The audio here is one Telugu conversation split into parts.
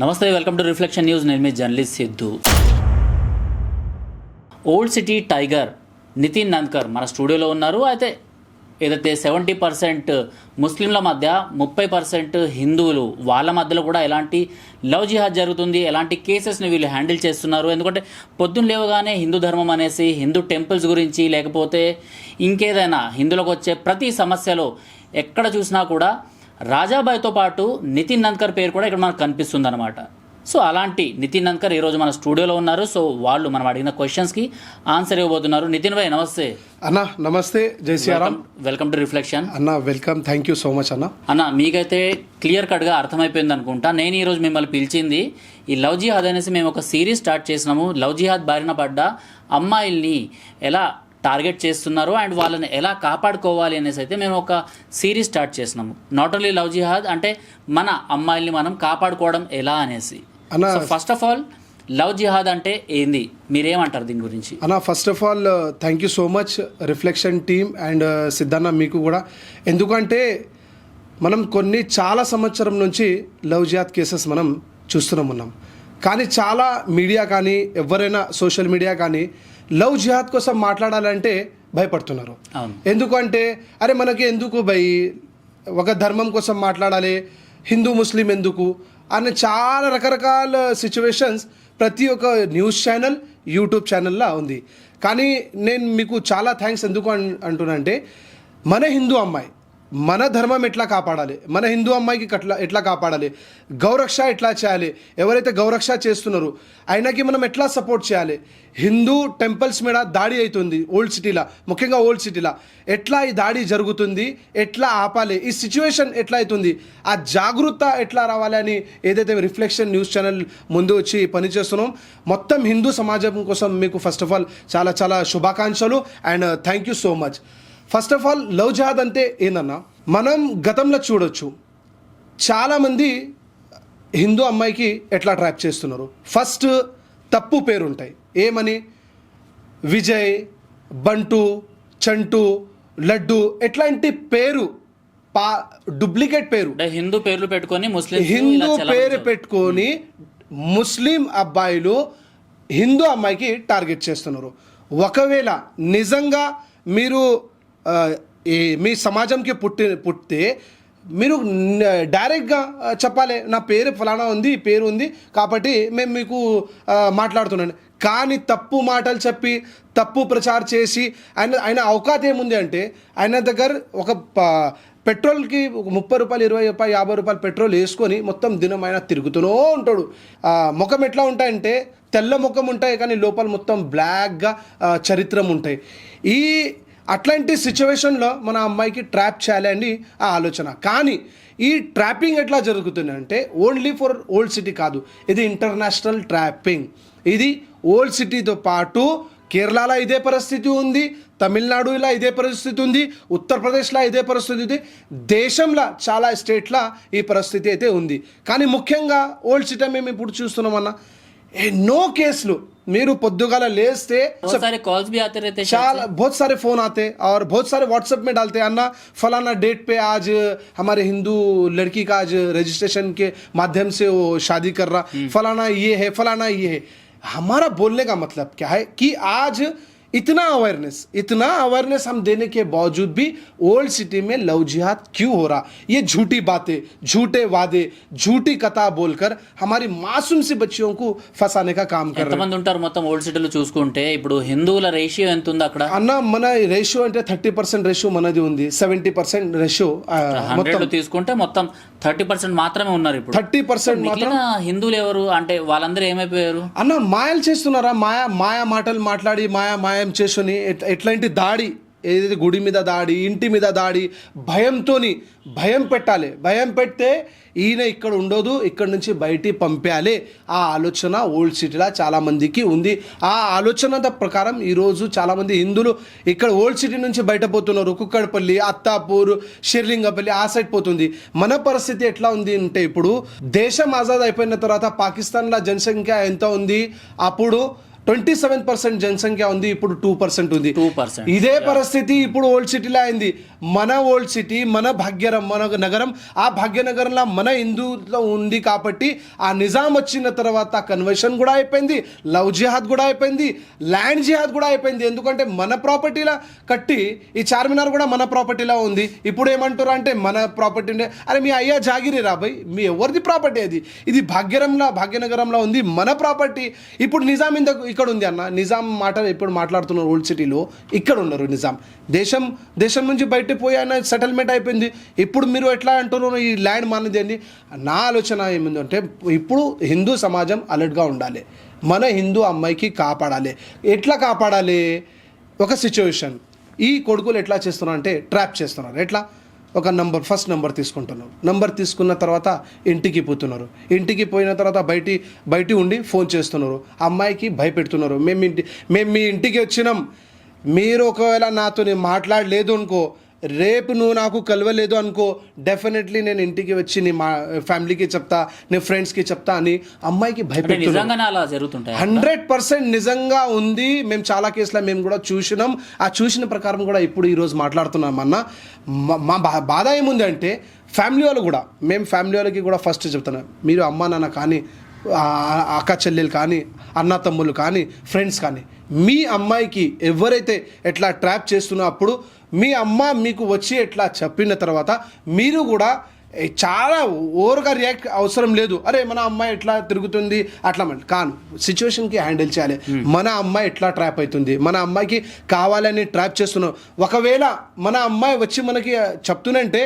నమస్తే, వెల్కమ్ టు రిఫ్లెక్షన్ న్యూస్. నేను మీ journalist Siddhu. Old city tiger Nitin Nandkar మన స్టూడియోలో ఉన్నారు. అయితే ఏదైతే 70% ముస్లింల మధ్య 30% హిందువులు, వాళ్ళ మధ్యలో కూడా ఎలాంటి లవ్ జిహాద్ జరుగుతుంది, ఎలాంటి కేసెస్ని వీళ్ళు హ్యాండిల్ చేస్తున్నారు. ఎందుకంటే పొద్దున్న లేవగానే హిందూ ధర్మం అనేసి హిందూ టెంపుల్స్ గురించి, లేకపోతే ఇంకేదైనా హిందువులకు వచ్చే ప్రతి సమస్యలో ఎక్కడ చూసినా కూడా రాజాబాయ్తో పాటు నితిన్ నంద్కర్ పేరు కూడా ఇక్కడ మనకు కనిపిస్తుంది అనమాట. సో అలాంటి నితిన్ నంద్కర్ ఈరోజు మన స్టూడియోలో ఉన్నారు. సో వాళ్ళు మనం అడిగిన క్వశ్చన్స్కి ఆన్సర్ ఇవ్వబోతున్నారు. నితిన్ భాయ్ నమస్తే. అన్న నమస్తే, జై శ్రీరామ్. Welcome to Reflection. అన్న welcome, thank you so much అన్న. అన్న మీకైతే క్లియర్ కట్గా అర్థమైపోయింది అనుకుంటా. నేను ఈరోజు మిమ్మల్ని పిలిచింది ఈ లవ్ జిహాద్ అనేసి మేము ఒక సిరీస్ స్టార్ట్ చేసినాము. లవ్ జిహాద్ బారిన పడ్డ అమ్మాయిల్ని ఎలా టార్గెట్ చేస్తున్నారు అండ్ వాళ్ళని ఎలా కాపాడుకోవాలి అనేసి అయితే మేము ఒక సిరీస్ స్టార్ట్ చేసినాము. నాట్ ఓన్లీ లవ్ జిహాద్, అంటే మన అమ్మాయిల్ని మనం కాపాడుకోవడం ఎలా అనేసి. First of all love jihad అంటే ఏంది, మీరేమంటారు దీని గురించి? అన్న first of all thank you so much reflection team and Siddhanna మీకు కూడా. ఎందుకంటే మనం చాలా సంవత్సరం నుంచి లవ్ జిహాద్ కేసెస్ మనం ఉన్నాం. కానీ చాలా మీడియా కానీ ఎవరైనా సోషల్ మీడియా కానీ లవ్ జిహాద్ కోసం మాట్లాడాలంటే భయపడుతున్నారు. ఎందుకంటే అరే మనకి ఎందుకు ఒక ధర్మం కోసం మాట్లాడాలి, హిందూ ముస్లిం ఎందుకు అని చాలా రకరకాల సిచ్యువేషన్స్ ప్రతి ఒక్క న్యూస్ ఛానల్, యూట్యూబ్ ఛానల్లో ఉంది. కానీ నేను మీకు చాలా థ్యాంక్స్ ఎందుకు అంటున్నా అంటే, మన హిందూ అమ్మాయి మన ధర్మం ఎట్లా కాపాడాలి, మన హిందూ అమ్మాయికి ఎట్లా కాపాడాలి, గౌరక్ష ఎట్లా చేయాలి, ఎవరైతే గౌరక్ష చేస్తున్నారో ఆయనకి మనం ఎట్లా సపోర్ట్ చేయాలి, హిందూ టెంపుల్స్ మీద దాడి అవుతుంది ఓల్డ్ సిటీలో, ముఖ్యంగా ఓల్డ్ సిటీలో ఎట్లా ఈ దాడి జరుగుతుంది, ఎట్లా ఆపాలి, ఈ సిచ్యువేషన్ ఎట్లా అవుతుంది, ఆ జాగృత ఎట్లా రావాలి అని ఏదైతే రిఫ్లెక్షన్ న్యూస్ ఛానల్ ముందు వచ్చి పనిచేస్తున్నాం. మొత్తం హిందూ సమాజం కోసం మీకు ఫస్ట్ ఆఫ్ ఆల్ చాలా చాలా శుభాకాంక్షలు and thank you so much. First of all love jihad అంటే ఏందన్నా, మనం గతంలో చూడొచ్చు చాలామంది హిందూ అమ్మాయికి ఎట్లా ట్రాప్ చేస్తున్నారు. ఫస్ట్ తప్పు పేరు ఉంటాయి, ఏమని విజయ్, బంటు, చంటు, లడ్డు ఎట్లాంటి పేరు డూప్లికేట్ పేరు, హిందూ పేర్లు పెట్టుకొని హిందూ పేరు పెట్టుకొని ముస్లిం అబ్బాయిలు హిందూ అమ్మాయికి టార్గెట్ చేస్తున్నారు. ఒకవేళ నిజంగా మీరు మీ సమాజంకి పుట్టితే మీరు డైరెక్ట్గా చెప్పాలి, నా పేరు ఫలానా ఉంది, పేరు ఉంది కాబట్టి మేము మీకు మాట్లాడుతున్నాను. కానీ తప్పు మాటలు చెప్పి తప్పు ప్రచారం చేసి ఆయన అవకాశం ఏముంది అంటే, ఆయన దగ్గర ఒక పెట్రోల్కి ఒక 30 రూపాయలు, 20 రూపాయలు, 50 రూపాయలు పెట్రోల్ వేసుకొని మొత్తం దినం ఆయన తిరుగుతూనే ఉంటాడు. ముఖం ఎట్లా ఉంటాయంటే తెల్ల ముఖం ఉంటాయి కానీ లోపల మొత్తం బ్లాక్గా చరిత్రం ఉంటాయి. అట్లాంటి సిచ్యువేషన్లో మన అమ్మాయికి ట్రాప్ చేయాలి అని ఆ ఆలోచన. కానీ ఈ ట్రాపింగ్ ఎట్లా జరుగుతుంది అంటే ఓన్లీ ఫర్ ఓల్డ్ సిటీ కాదు, ఇది ఇంటర్నేషనల్ ట్రాపింగ్. ఇది ఓల్డ్ సిటీతో పాటు కేరళలో ఇదే పరిస్థితి ఉంది, తమిళనాడులో ఇదే పరిస్థితి ఉంది, ఉత్తరప్రదేశ్లో ఇదే పరిస్థితి ఉంది, దేశంలో చాలా స్టేట్లో ఈ పరిస్థితి అయితే ఉంది. కానీ ముఖ్యంగా ఓల్డ్ సిటీ మేము ఇప్పుడు చూస్తున్నామన్నా ఎన్నో కేసులు. మీరు పొద్దుగాల లేస్తే చాలా बहुत सारे फोन आते और बहुत सारे व्हाट्सएप में डालते हैं, अन्ना फलाना डेट पे आज हमारे हिंदू लड़की का आज रजिस्ट्रेशन के माध्यम से वो शादी कर रहा, फलाना ये है, फलाना ये है. हमारा बोलने का मतलब क्या है कि आज इतना अवेयरनेस हम देने के बावजूद भी ओल्ड सिटी में लव जिहाद क्यों हो रहा, ये झूठी बातें, झूठे वादे, झूठी कथा बोलकर हमारी मासूम सी बच्चियों को फंसाने का काम कर रहे हैं. ఉంటారు మొత్తం ఓల్డ్ సిటీలో చూసుకుంటే ఇప్పుడు హిందువుల రేషియో ఎంత ఉంది అక్కడ? అన్న మన రేషియో అంటే 30% రేషియో మనది ఉంది, 70% రేషియో మొత్తం తీసుకుంటే మొత్తం 30% మాత్రమే ఉన్నారు. ఇప్పుడు 30% మాత్రం హిందువులు ఎవరు అంటే వాళ్ళందరూ ఏమైపోయారు అన్న? మాయలు చేస్తున్నారా, మాయా మాటలు మాట్లాడి మాయం చేసుకొని ఎట్లాంటి దాడి, ఏదైతే గుడి మీద దాడి, ఇంటి మీద దాడి, భయం పెట్టాలి. భయం పెడితే ఈయన ఇక్కడ ఉండదు, ఇక్కడ నుంచి బయటికి పంపేయాలి. ఆ ఆలోచన ఓల్డ్ సిటీలో చాలామందికి ఉంది. ఆ ఆలోచన ప్రకారం ఈరోజు చాలామంది హిందువులు ఇక్కడ ఓల్డ్ సిటీ నుంచి బయటపోతున్నారు. కుక్కడపల్లి, అత్తాపూర్, షిర్లింగపల్లి ఆ సైడ్ పోతుంది. మన పరిస్థితి ఎట్లా ఉంది అంటే, ఇప్పుడు దేశం ఆజాద్ అయిపోయిన తర్వాత పాకిస్తాన్లో జనసంఖ్య ఎంత ఉంది, అప్పుడు 27% జనసంఖ్య ఉంది, ఇప్పుడు 2% ఉంది. 2%. ఇదే పరిస్థితి ఇప్పుడు ఓల్డ్ సిటీలో అయింది. మన ఓల్డ్ సిటీ, మన నగరం, ఆ భాగ్యనగరంలో మన హిందూలో ఉంది కాబట్టి ఆ నిజాం వచ్చిన తర్వాత కన్వర్షన్ కూడా అయిపోయింది, లవ్ జిహాద్ కూడా అయిపోయింది, ల్యాండ్ జిహాద్ కూడా అయిపోయింది. ఎందుకంటే మన ప్రాపర్టీలా కట్టి ఈ చార్మినార్ కూడా మన ప్రాపర్టీలా ఉంది. ఇప్పుడు ఏమంటారు అంటే మన ప్రాపర్టీ ఉండే, అరే మీ అయ్యా జాగిరి రాబాయ్, మీ ఎవరిది ప్రాపర్టీ అది, ఇది భాగ్యనగరంలో ఉంది మన ప్రాపర్టీ. ఇప్పుడు నిజాం ఇక్కడ ఉంది అన్న, నిజాం మాట ఇప్పుడు మాట్లాడుతున్నారు ఓల్డ్ సిటీలో, ఇక్కడ ఉన్నారు నిజాం. దేశం నుంచి బయట పోయి ఆయన సెటిల్మెంట్ అయిపోయింది. ఇప్పుడు మీరు ఎట్లా అంటున్నారు ఈ ల్యాండ్ మనది అని? నా ఆలోచన ఏమింది అంటే ఇప్పుడు హిందూ సమాజం అలర్ట్గా ఉండాలి, మన హిందూ అమ్మాయికి కాపాడాలి. ఎట్లా కాపాడాలి? ఒక సిచ్యువేషన్, ఈ కొడుకులు ఎట్లా చేస్తున్నారు అంటే ట్రాప్ చేస్తున్నారు. ఎట్లా? ఒక ఫస్ట్ నెంబర్ తీసుకుంటున్నారు, నెంబర్ తీసుకున్న తర్వాత ఇంటికి పోతున్నారు, ఇంటికి పోయిన తర్వాత బయట ఉండి ఫోన్ చేస్తున్నారు, అమ్మాయికి భయపెడుతున్నారు, మేము మీ ఇంటికి వచ్చినాం, మీరు ఒకవేళ నాతో మాట్లాడలేదు అనుకో, రేపు నువ్వు నాకు కలవలేదు అనుకో, డెఫినెట్లీ నేను ఇంటికి వచ్చి నీ మా ఫ్యామిలీకి చెప్తా, నీ ఫ్రెండ్స్కి చెప్తా అని అమ్మాయికి భయపెడుతున్నారు. 100% నిజంగా ఉంది. మేము చాలా కేసులో మేము కూడా చూసినాం. ఆ చూసిన ప్రకారం కూడా ఇప్పుడు ఈరోజు మాట్లాడుతున్నాం అన్న. మా బాధ ఏముంది అంటే ఫ్యామిలీ వాళ్ళకి కూడా ఫస్ట్ చెప్తున్నాం, మీరు అమ్మా నాన్న కానీ, అక్క చెల్లెలు కానీ, అన్న తమ్ముళ్ళు కానీ, ఫ్రెండ్స్ కానీ, మీ అమ్మాయికి ఎవరైతే ఎట్లా ట్రాప్ చేస్తున్నప్పుడు మీ అమ్మ మీకు వచ్చి ఎట్లా చెప్పిన తర్వాత మీరు కూడా చాలా ఓవర్గా రియాక్ట్ అవసరం లేదు. అరే మన అమ్మాయి ఎట్లా తిరుగుతుంది అట్లా కాను, సిచ్యువేషన్కి హ్యాండిల్ చేయాలి. మన అమ్మాయి ఎట్లా ట్రాప్ అవుతుంది, మన అమ్మాయికి కావాలని ట్రాప్ చేస్తున్నాం. ఒకవేళ మన అమ్మాయి వచ్చి మనకి చెప్తున్నంటే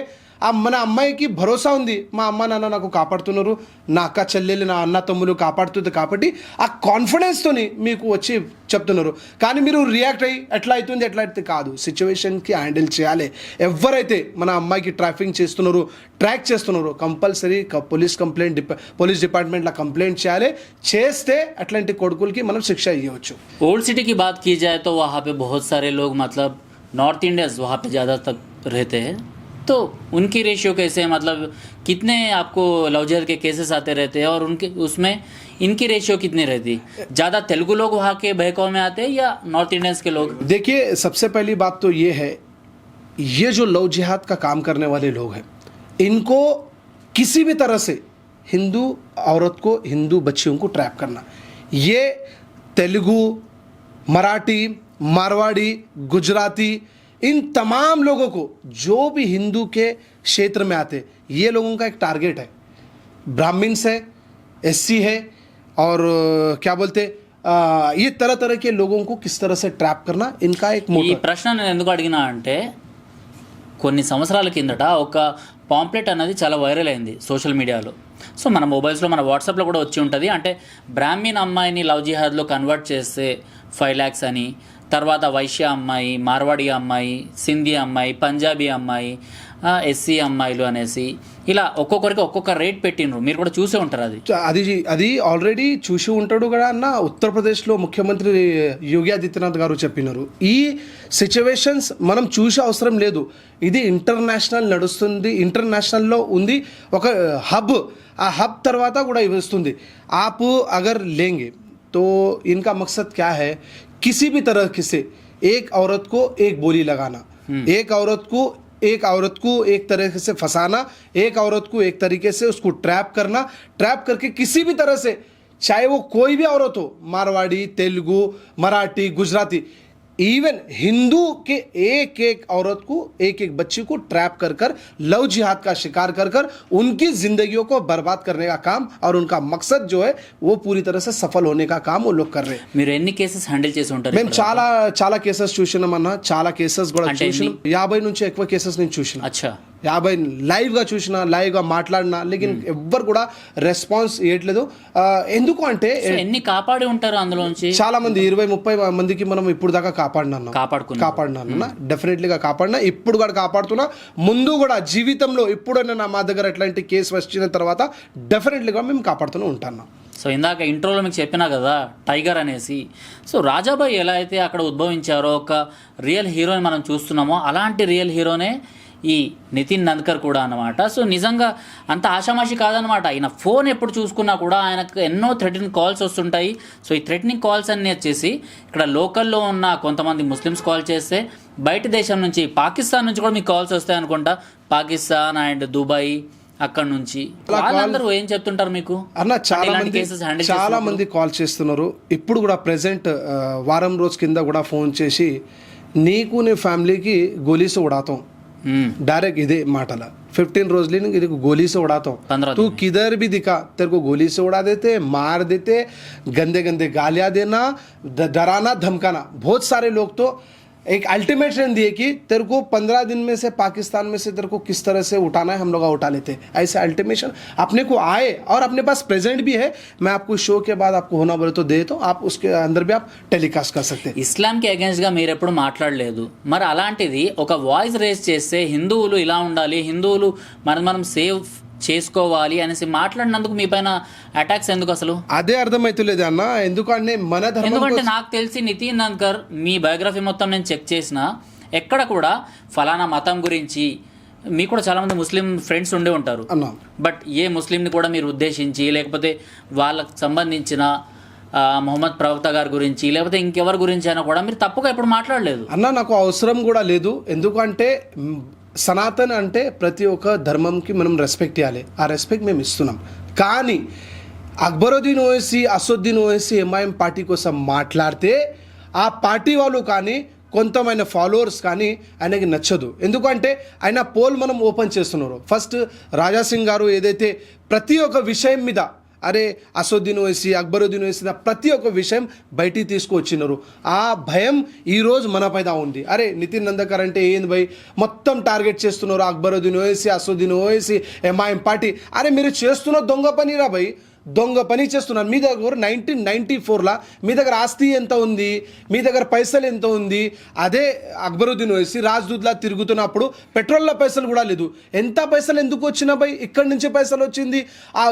మన అమ్మాయికి భరోసా ఉంది, మా అమ్మ నాన్న నాకు కాపాడుతున్నారు, నా అక్క చెల్లెలు నా అన్న తమ్ములు కాపాడుతుంది కాబట్టి ఆ కాన్ఫిడెన్స్తోని మీకు వచ్చి చెప్తున్నారు. కానీ మీరు రియాక్ట్ అయ్యి ఎట్లా అవుతుంది కాదు, సిచ్యువేషన్కి హ్యాండిల్ చేయాలి. ఎవరైతే మన అమ్మాయికి ట్రాక్ చేస్తున్నారు కంపల్సరీ పోలీస్ డిపార్ట్మెంట్లో కంప్లైంట్ చేయాలి. చేస్తే అట్లాంటి కొడుకులకి మనం శిక్ష ఇవ్వచ్చు. ओल्ड सिटी की बात की जाए तो वहाँ पे बहुत सारे लोग मतलब नॉर्थ इंडियंस वहाँ पे ज़्यादा तक रहते हैं, तो उनकी रेशियो कैसे है? मतलब कितने आपको लव जिहाद के केसेस आते रहते हैं और उनके उसमें इनकी रेशियो कितनी रहती? ज़्यादा तेलुगु लोग वहाँ के बहकाव में आते हैं या नॉर्थ इंडियंस के लोग? देखिए, सबसे पहली बात तो ये है, ये जो लव जिहाद का काम करने वाले लोग हैं, इनको किसी भी तरह से हिंदू औरत को, हिंदू बच्चियों को ट्रैप करना, ये तेलुगु, मराठी, मारवाड़ी, गुजराती, इन तमाम लोगों को जो भी हिंदू के क्षेत्र में आते, ये लोगों का एक टारगेट है. ब्राह्मण्स है, एससी है, और क्या बोलते ये तरह के लोगों को किस तरह से ट्रैप करना, इनका एक ఈ ప్రశ్న నేను ఎందుకు అడిగినా అంటే కొన్ని సంవత్సరాల కిందట ఒక పాంప్లెట్ అనేది చాలా వైరల్ అయింది సోషల్ మీడియాలో. సో మన మొబైల్స్లో, మన వాట్సాప్లో కూడా వచ్చి ఉంటుంది. అంటే బ్రాహ్మణ్ అమ్మాయిని లవ్ జిహాద్లో కన్వర్ట్ చేస్తే 5 lakhs అని, తర్వాత వైశ్య అమ్మాయి, మార్వాడి అమ్మాయి, సింధీ అమ్మాయి, పంజాబీ అమ్మాయి, ఎస్సీ అమ్మాయిలు అనేసి ఇలా ఒక్కొక్కరికి ఒక్కొక్క రేట్ పెట్టినరు. మీరు కూడా చూసే ఉంటారు. అది ఆల్రెడీ చూసి ఉంటాడు కదా అన్న. ఉత్తరప్రదేశ్లో ముఖ్యమంత్రి యోగి ఆదిత్యనాథ్ గారు చెప్పినారు, ఈ సిచ్యువేషన్స్ మనం చూసే అవసరం లేదు, ఇది ఇంటర్నేషనల్ నడుస్తుంది, ఇంటర్నేషనల్లో ఉంది ఒక హబ్, ఆ హబ్ తర్వాత కూడా వస్తుంది. आप अगर लेंगे तो इनका मकसद क्या है, किसी भी तरह से एक औरत को एक बोली लगाना, एक औरत को एक तरीके से फंसाना, एक औरत को एक तरीके से उसको ट्रैप करना, ट्रैप करके किसी भी तरह से, चाहे वो कोई भी औरत हो, मारवाड़ी, तेलुगु, मराठी, गुजराती, इवन हिंदू के एक औरत को, एक बच्ची को ट्रैप कर लव जिहाद का शिकार कर उनकी जिंदगियों को बर्बाद करने का काम, और उनका मकसद जो है वो पूरी तरह से सफल होने का काम वो लोग कर रहे हैं. మీరు ఎన్ని కేసెస్ హ్యాండిల్ చేసి ఉంటారు? మేము చాలా కేసెస్ చూసినామన్నా, చాలా కేసెస్ కూడా చూసినాం. 50 నుంచి ఎక్కువ కేసెస్ నేను చూసిన. అచ్చా, 50 లైవ్గా చూసిన, లైవ్గా మాట్లాడినా, లేకిన్ ఎవ్వరు కూడా రెస్పాన్స్ ఇవ్వట్లేదు. ఎందుకు అంటే ఎన్ని కాపాడి ఉంటారు అందులోంచి? చాలా మంది 20-30 మందికి మనం ఇప్పుడు దాకా కాపాడినా, డెఫినెట్లీగా కాపాడినా, ఇప్పుడు కూడా కాపాడుతున్నా, ముందు కూడా జీవితంలో ఎప్పుడైనా మా దగ్గర ఎట్లాంటి కేసు వచ్చిన తర్వాత డెఫినెట్లీగా మేము కాపాడుతూనే ఉంటాను. సో ఇందాక ఇంట్రోలో మీకు చెప్పినా కదా టైగర్ అనేసి. సో రాజాబాయి ఎలా అయితే అక్కడ ఉద్భవించారో, ఒక రియల్ హీరోని మనం చూస్తున్నామో అలాంటి రియల్ హీరోనే ఈ నితిన్ నంద్కర్ కూడా అన్నమాట. సో నిజంగా అంత ఆషామాషి కాదనమాట. ఆయన ఫోన్ ఎప్పుడు చూసుకున్నా కూడా ఆయనకు ఎన్నో థ్రెటనింగ్ కాల్స్ వస్తుంటాయి. సో ఈ థ్రెటనింగ్ కాల్స్ అన్నీ వచ్చేసి ఇక్కడ లోకల్లో ఉన్న కొంతమంది ముస్లిమ్స్ కాల్ చేస్తే, బయట దేశం నుంచి పాకిస్తాన్ నుంచి కూడా మీకు కాల్స్ వస్తాయి అనుకుంటా. పాకిస్తాన్ అండ్ దుబాయ్ అక్కడ నుంచి వాళ్ళందరూ ఏం చెప్తుంటారు మీకు అన్న? చాలా మంది కాల్ చేస్తున్నారు. ఇప్పుడు కూడా ప్రెసెంట్ వారం రోజు కింద కూడా ఫోన్ చేసి నీకు నీ ఫ్యామిలీకి గోలీ से उड़ाता हूँ, डायरेक्ट इधे माटला 15 रोज लेने तेरे को गोली से उड़ाता हूँ, तू किधर भी दिखा तेरे को गोली से उड़ा देते, मार देते, गंदे गंदे गालियाँ देना, डराना धमकाना. बहुत सारे लोग तो एक अल्टीमेटम दिए कि तेरे को 15 दिन में से पाकिस्तान में से तेरे को किस तरह से उठाना है, हम लोग उठा लेते. ऐसे अल्टीमेशन अपने को आए और अपने पास प्रेजेंट भी है. मैं आपको शो के बाद आपको होना बोले तो दे, तो आप उसके अंदर भी आप टेलीकास्ट कर सकते हैं. ఇస్లాంకి అగేన్స్ట్గా మీరు ఎప్పుడు మాట్లాడలేదు. మరి అలాంటిది ఒక వాయిస్ రేస్ చేస్తే హిందువులు ఇలా ఉండాలి, హిందువులు మనం సేవ్ చేసుకోవాలి అనేసి మాట్లాడినందుకు మీ పైన అటాక్స్ ఎందుకు అసలు? అదే అర్థమైతలేదు అన్న. ఎందుకంటే మన ధర్మం, ఎందుకంటే నాకు తెలిసి నితిన్ నంద్కర్ మీ బయోగ్రఫీ మొత్తం నేను చెక్ చేసిన ఎక్కడ కూడా ఫలానా మతం గురించి, మీకు కూడా చాలా మంది ముస్లిం ఫ్రెండ్స్ ఉండి ఉంటారు, బట్ ఏ ముస్లింని కూడా మీరు ఉద్దేశించి లేకపోతే వాళ్ళకు సంబంధించిన మొహమ్మద్ ప్రవక్త గారి గురించి లేకపోతే ఇంకెవరి గురించి అయినా కూడా మీరు తప్పుగా ఎప్పుడు మాట్లాడలేదు అన్న. నాకు అవసరం కూడా లేదు. ఎందుకంటే సనాతన్ అంటే ప్రతి ఒక్క ధర్మంకి మనం రెస్పెక్ట్ ఇవ్వాలి. ఆ రెస్పెక్ట్ మేము ఇస్తున్నాం. కానీ అక్బరుద్దీన్ ఓవైసీ, అసదుద్దీన్ ఓవైసీ ఎంఐఎం పార్టీ కోసం మాట్లాడితే ఆ పార్టీ వాళ్ళు కానీ కొంతమంది ఫాలోవర్స్ కానీ ఆయనకి నచ్చదు. ఎందుకంటే ఆయన పోల్ మనం ఓపెన్ చేస్తున్నారు. ఫస్ట్ రాజాసింగ్ గారు ఏదైతే ప్రతి ఒక్క విషయం మీద అరే అసదుద్దీన్ ఓవైసీ, అక్బరుద్దీన్ ఓవైసీ ప్రతి ఒక్క విషయం బయటికి తీసుకువచ్చినారు. ఆ భయం ఈరోజు మన పైన ఉంది. అరే నితిన్ నందకర్ అంటే ఏంది భయ్, మొత్తం టార్గెట్ చేస్తున్నారు అక్బరుద్దీన్ ఓవైసీ, అసదుద్దీన్ ఓవైసీ, ఎంఐఎం పార్టీ. అరే మీరు చేస్తున్న దొంగ పనిరా భయ్, దొంగ పని చేస్తున్నారు. మీ దగ్గర 1994లా మీ దగ్గర ఆస్తి ఎంత ఉంది, మీ దగ్గర పైసలు ఎంత ఉంది? అదే అక్బరుద్దీన్ ఓవైసీ రాజ్దూత్లా తిరుగుతున్నప్పుడు పెట్రోల్లో పైసలు కూడా లేదు. ఎంత పైసలు ఎందుకు వచ్చినా భయ్? ఇక్కడి నుంచి పైసలు వచ్చింది. ఆ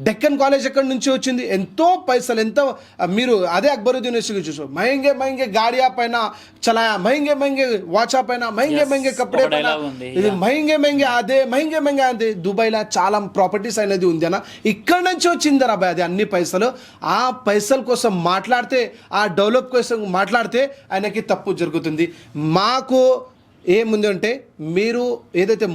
డెక్కన్ కాలేజ్ ఎక్కడి నుంచి వచ్చింది? ఎంతో పైసలు. ఎంత మీరు అదే అక్బరుద్దీన్ ఓవైసీకి చూసారు. మహంగే మహంగే గాడియా పైన చలాయా, మహంగే మహంగే వాచా పైన, మహంగే మహంగే కపడే పైన, ఇది మహంగే మహంగే అదే, మహంగే మహంగే అదే. దుబాయ్లో చాలా ప్రాపర్టీస్ అనేది ఉంది అన్న. ఇక్కడ నుంచి వచ్చింది అది అన్ని పైసలు. ఆ పైసల కోసం మాట్లాడితే, ఆ డెవలప్ కోసం మాట్లాడితే ఆయనకి తప్పు జరుగుతుంది. మాకు ఏముంది అంటే, మీరు ఏదైతే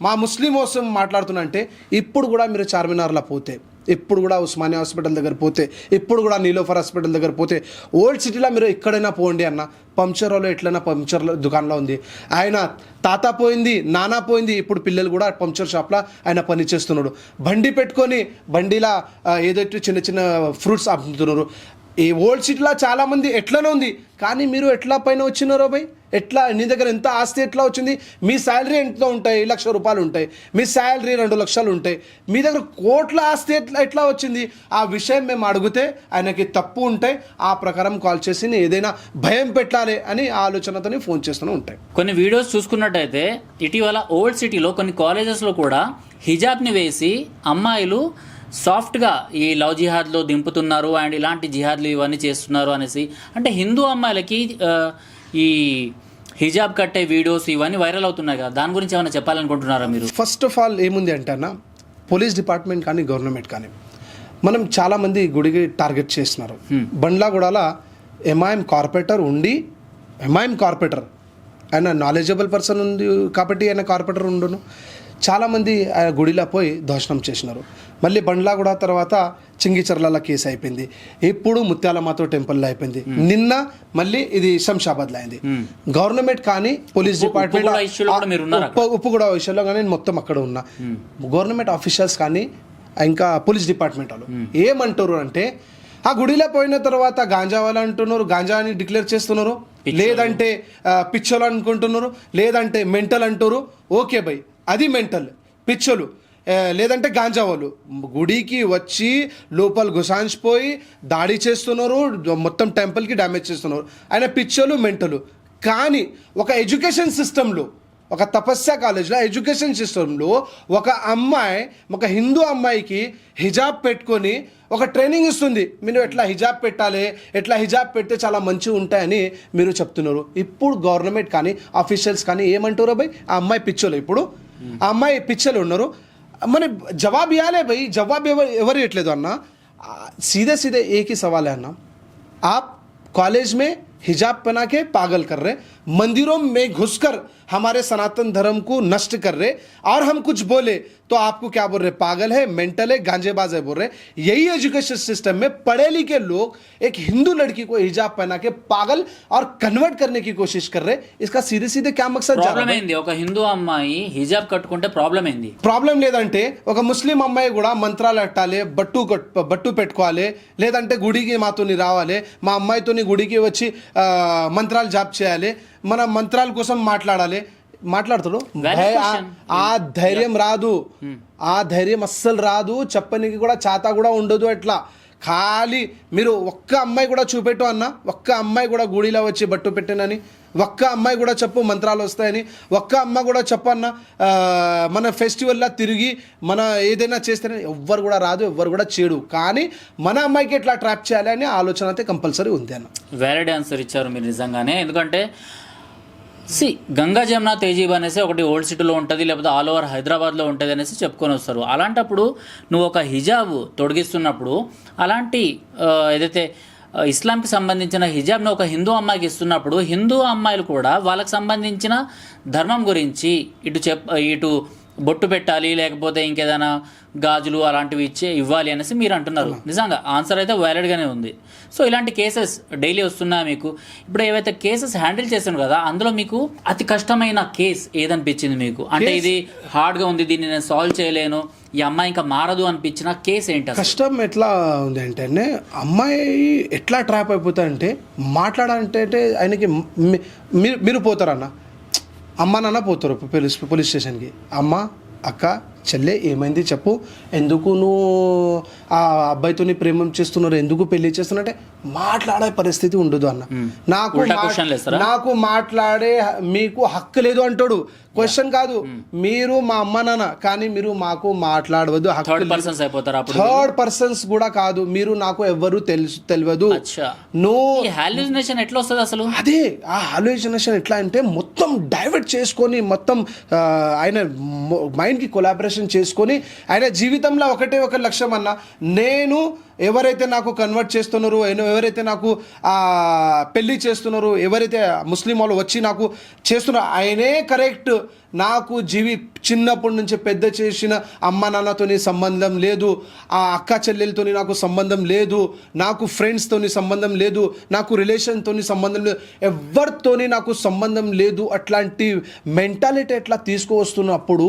మా ముస్లిం కోసం మాట్లాడుతున్నా అంటే, ఇప్పుడు కూడా మీరు చార్మినార్లో పోతే, ఇప్పుడు కూడా ఉస్మానియా హాస్పిటల్ దగ్గర పోతే, ఇప్పుడు కూడా నీలోఫర్ హాస్పిటల్ దగ్గర పోతే, ఓల్డ్ సిటీలో మీరు ఎక్కడైనా పోండి అన్న, పంక్చర్ వాళ్ళు ఎట్లయినా పంక్చర్ దుకాణంలో ఉంది. ఆయన తాత పోయింది, నాన్న పోయింది, ఇప్పుడు పిల్లలు కూడా పంక్చర్ షాప్లో ఆయన పని చేస్తున్నాడు. బండి పెట్టుకొని బండిలా ఏదైతే చిన్న చిన్న ఫ్రూట్స్ అమ్ముతున్నారు. ఈ ఓల్డ్ సిటీలో చాలామంది ఎట్లనే ఉంది. కానీ మీరు ఎట్లా పైన వచ్చినారో భయ్? ఎట్లా? నీ దగ్గర ఎంత ఆస్తి ఎట్లా వచ్చింది? మీ శాలరీ ఎంత ఉంటాయి? 1 లక్ష రూపాయలు ఉంటాయి. మీ శాలరీ 2 లక్షలు ఉంటాయి. మీ దగ్గర కోట్ల ఆస్తి ఎట్లా వచ్చింది? ఆ విషయం మేము అడిగితే ఆయనకి తప్పు ఉంటాయి. ఆ ప్రకారం కాల్ చేసి ఏదైనా భయం పెట్టాలి అని ఆలోచనతోనే ఫోన్ చేస్తూనే ఉంటాయి. కొన్ని వీడియోస్ చూసుకున్నట్టయితే ఇటీవల ఓల్డ్ సిటీలో కొన్ని కాలేజెస్లో కూడా హిజాబ్ని వేసి అమ్మాయిలు సాఫ్ట్గా ఈ లవ్ జిహాద్లో దింపుతున్నారు అండ్ ఇలాంటి జిహాద్లు ఇవన్నీ చేస్తున్నారు అనేసి. అంటే హిందూ అమ్మాయిలకి ఈ హిజాబ్ కట్టే వీడియోస్ ఇవన్నీ వైరల్ అవుతున్నాయి కదా, దాని గురించి ఏమైనా చెప్పాలనుకుంటున్నారా మీరు? ఫస్ట్ ఆఫ్ ఆల్ ఏముంది అంటే అన్న, పోలీస్ డిపార్ట్మెంట్ కానీ గవర్నమెంట్ కానీ మనం చాలామంది గుడికి టార్గెట్ చేస్తున్నారు. బండ్లాగూడలో ఎంఐఎం కార్పొరేటర్ ఉండి, ఎంఐఎం కార్పొరేటర్ ఆయన నాలెడ్జబుల్ పర్సన్ ఉంది కాబట్టి ఆయన కార్పొరేటర్ ఉండును. చాలామంది ఆ గుడిలో పోయి దర్శనం చేసినారు. మళ్ళీ బండ్లాగూడ తర్వాత చింగిచర్ల కేసు అయిపోయింది. ఇప్పుడు ముత్యాలమాతో టెంపుల్లో అయిపోయింది. నిన్న మళ్ళీ ఇది శంషాబాద్లో అయింది. గవర్నమెంట్ కానీ పోలీస్ డిపార్ట్మెంట్ ఉప్పుగూడ విషయంలో కానీ నేను మొత్తం అక్కడ ఉన్నా. గవర్నమెంట్ ఆఫీషియల్స్ కానీ ఇంకా పోలీస్ డిపార్ట్మెంట్ వాళ్ళు ఏమంటారు అంటే, ఆ గుడిలో పోయిన తర్వాత గాంజా వాళ్ళు అంటున్నారు, గాంజా అని డిక్లేర్ చేస్తున్నారు, లేదంటే పిచ్చోలు అనుకుంటున్నారు, లేదంటే మెంటల్ అంటారు. ఓకే బై, అది మెంటల్, పిచ్చోలు లేదంటే గాంజా వాళ్ళు గుడికి వచ్చి లోపల గుసాంచిపోయి దాడి చేస్తున్నారు, మొత్తం టెంపుల్కి డ్యామేజ్ చేస్తున్నారు. ఆయన పిచ్చోలు మెంటలు. కానీ ఒక ఎడ్యుకేషన్ సిస్టంలో ఒక తపస్య కాలేజ్లో ఎడ్యుకేషన్ సిస్టంలో ఒక హిందూ అమ్మాయికి హిజాబ్ పెట్టుకొని ఒక ట్రైనింగ్ ఇస్తుంది. మీరు ఎట్లా హిజాబ్ పెట్టాలి, ఎట్లా హిజాబ్ పెడితే చాలా మంచిగా ఉంటాయని మీరు చెప్తున్నారు. ఇప్పుడు గవర్నమెంట్ కానీ ఆఫీషియల్స్ కానీ ఏమంటారు భయ్, ఆ అమ్మాయి పిచ్చోలు, ఇప్పుడు ఆ అమ్మాయి పిచ్చలు ఉన్నారు. మన జవాబు ఇవ్వాలి భయ్, జవాబు ఎవరు ఇవ్వట్లేదు అన్న. सीधे सीधे एक ही सवाल है ना, आप कॉलेज में हिजाब पहना के पागल कर रहे, मंदिरों में घुसकर हमारे सनातन धर्म को नष्ट कर रहे, और हम कुछ बोले तो आपको क्या बोल रहे, पागल है, मेंटल है, गांजेबाज है बोल रहे. यही एजुकेशन सिस्टम में पढ़े लिखे लोग एक हिंदू लड़की को हिजाब पहना के पागल और कन्वर्ट करने की कोशिश कर रहे. इसका सीधे सीधे क्या मकसद जा रहा ప్రాబ్లం है? ఏంది? ఒక హిందూ అమ్మాయి హిజాబ్ కట్టుకుంటే ప్రాబ్లం ఏంది? ప్రాబ్లం లేదంటే ఒక ముస్లిం అమ్మాయి కూడా మంత్రాలు అట్టాలి, బట్టు పెట్టుకోవాలి, లేదంటే గుడికి మాతోని రావాలి, మా అమ్మాయితోని గుడికి వచ్చి మంత్రాలు జాప్ చేయాలి, మన మంత్రాల కోసం మాట్లాడతాడు. ఆ ధైర్యం రాదు, ఆ ధైర్యం అస్సలు రాదు, చెప్పనికి కూడా చేత కూడా ఉండదు. ఎట్లా ఖాళీ మీరు ఒక్క అమ్మాయి కూడా చూపెట్టు అన్న, ఒక్క అమ్మాయి కూడా గుడిలో వచ్చి బట్టు పెట్టినని, ఒక్క అమ్మాయి కూడా చెప్పు మంత్రాలు వస్తాయని, ఒక్క అమ్మ కూడా చెప్పన్న మన ఫెస్టివల్లా తిరిగి మన ఏదైనా చేస్తేనే ఎవ్వరు కూడా రాదు, ఎవ్వరు కూడా చేయడు. కానీ మన అమ్మాయికి ఎట్లా ట్రాప్ చేయాలి అనే ఆలోచన అయితే కంపల్సరీ ఉంది అన్న. వ్యాలిడ్ ఆన్సర్ ఇచ్చారు మీరు నిజంగానే. ఎందుకంటే గంగా జమున తేజీబ్ అనేసి ఒకటి ఓల్డ్ సిటీలో ఉంటుంది, లేకపోతే ఆల్ ఓవర్ హైదరాబాద్లో ఉంటుంది అనేసి చెప్పుకొని వస్తారు. అలాంటప్పుడు నువ్వు ఒక హిజాబ్ తొడిగిస్తున్నప్పుడు అలాంటి ఏదైతే ఇస్లాంకి సంబంధించిన హిజాబ్ని ఒక హిందూ అమ్మాయికి ఇస్తున్నప్పుడు హిందూ అమ్మాయిలు కూడా వాళ్ళకి సంబంధించిన ధర్మం గురించి ఇటు బొట్టు పెట్టాలి, లేకపోతే ఇంకేదైనా గాజులు అలాంటివి ఇవ్వాలి అనేసి మీరు అంటున్నారు. నిజంగా ఆన్సర్ అయితే వ్యాలిడ్గానే ఉంది. సో ఇలాంటి కేసెస్ డైలీ వస్తున్నాయి మీకు. ఇప్పుడు ఏవైతే కేసెస్ హ్యాండిల్ చేశాను కదా, అందులో మీకు అతి కష్టమైన కేస్ ఏదనిపించింది మీకు? అంటే ఇది హార్డ్గా ఉంది, దీన్ని నేను సాల్వ్ చేయలేను, ఈ అమ్మాయి ఇంకా మారదు అనిపించిన కేసు ఏంటి? కష్టం ఎట్లా ఉంది అంటే, అమ్మాయి ఎట్లా ట్రాప్ అయిపోతారంటే, మాట్లాడాలంటే ఆయనకి మీరు పోతారన్న, అమ్మ నాన్న పోతారు పోలీస్ స్టేషన్కి, అమ్మ అక్క చెల్లె ఏమైంది చెప్పు, ఎందుకు నువ్వు ఆ అబ్బాయితోని ప్రేమం చేస్తున్నారు, ఎందుకు పెళ్లి చేస్తున్నట్టే మాట్లాడే పరిస్థితి ఉండదు అన్న. నాకు మాట్లాడే మీకు హక్కు లేదు అంటాడు. క్వశ్చన్ కాదు, మీరు మా అమ్మ నాన్న కానీ మీరు మాకు మాట్లాడవద్దు, థర్డ్ పర్సన్స్ కూడా కాదు, మీరు నాకు ఎవరు తెలియదు. హాల్యూసినేషన్ ఎట్లా వస్తుంది అసలు? అదే ఆ హాల్యూసినేషన్ ఎట్లా అంటే మొత్తం డైవర్ట్ చేసుకొని, మొత్తం ఆయన మైండ్కి కొలాబరేషన్ చేసుకొని, ఆయన జీవితంలో ఒక లక్ష్యం అన్న, నేను ఎవరైతే నాకు కన్వర్ట్ చేస్తున్నారో, ఎవరైతే నాకు పెళ్లి చేస్తున్నారో, ఎవరైతే ముస్లిం వాళ్ళు వచ్చి నాకు చేస్తున్నారో ఆయనే కరెక్ట్. నాకు చిన్నప్పటి నుంచి పెద్ద చేసిన అమ్మ నాన్నతోని సంబంధం లేదు, ఆ అక్క చెల్లెలతోని నాకు సంబంధం లేదు, నాకు ఫ్రెండ్స్తోని సంబంధం లేదు, నాకు రిలేషన్తోని సంబంధం లేదు, ఎవరితోని నాకు సంబంధం లేదు. అట్లాంటి మెంటాలిటీ ఎట్లా తీసుకువస్తున్నప్పుడు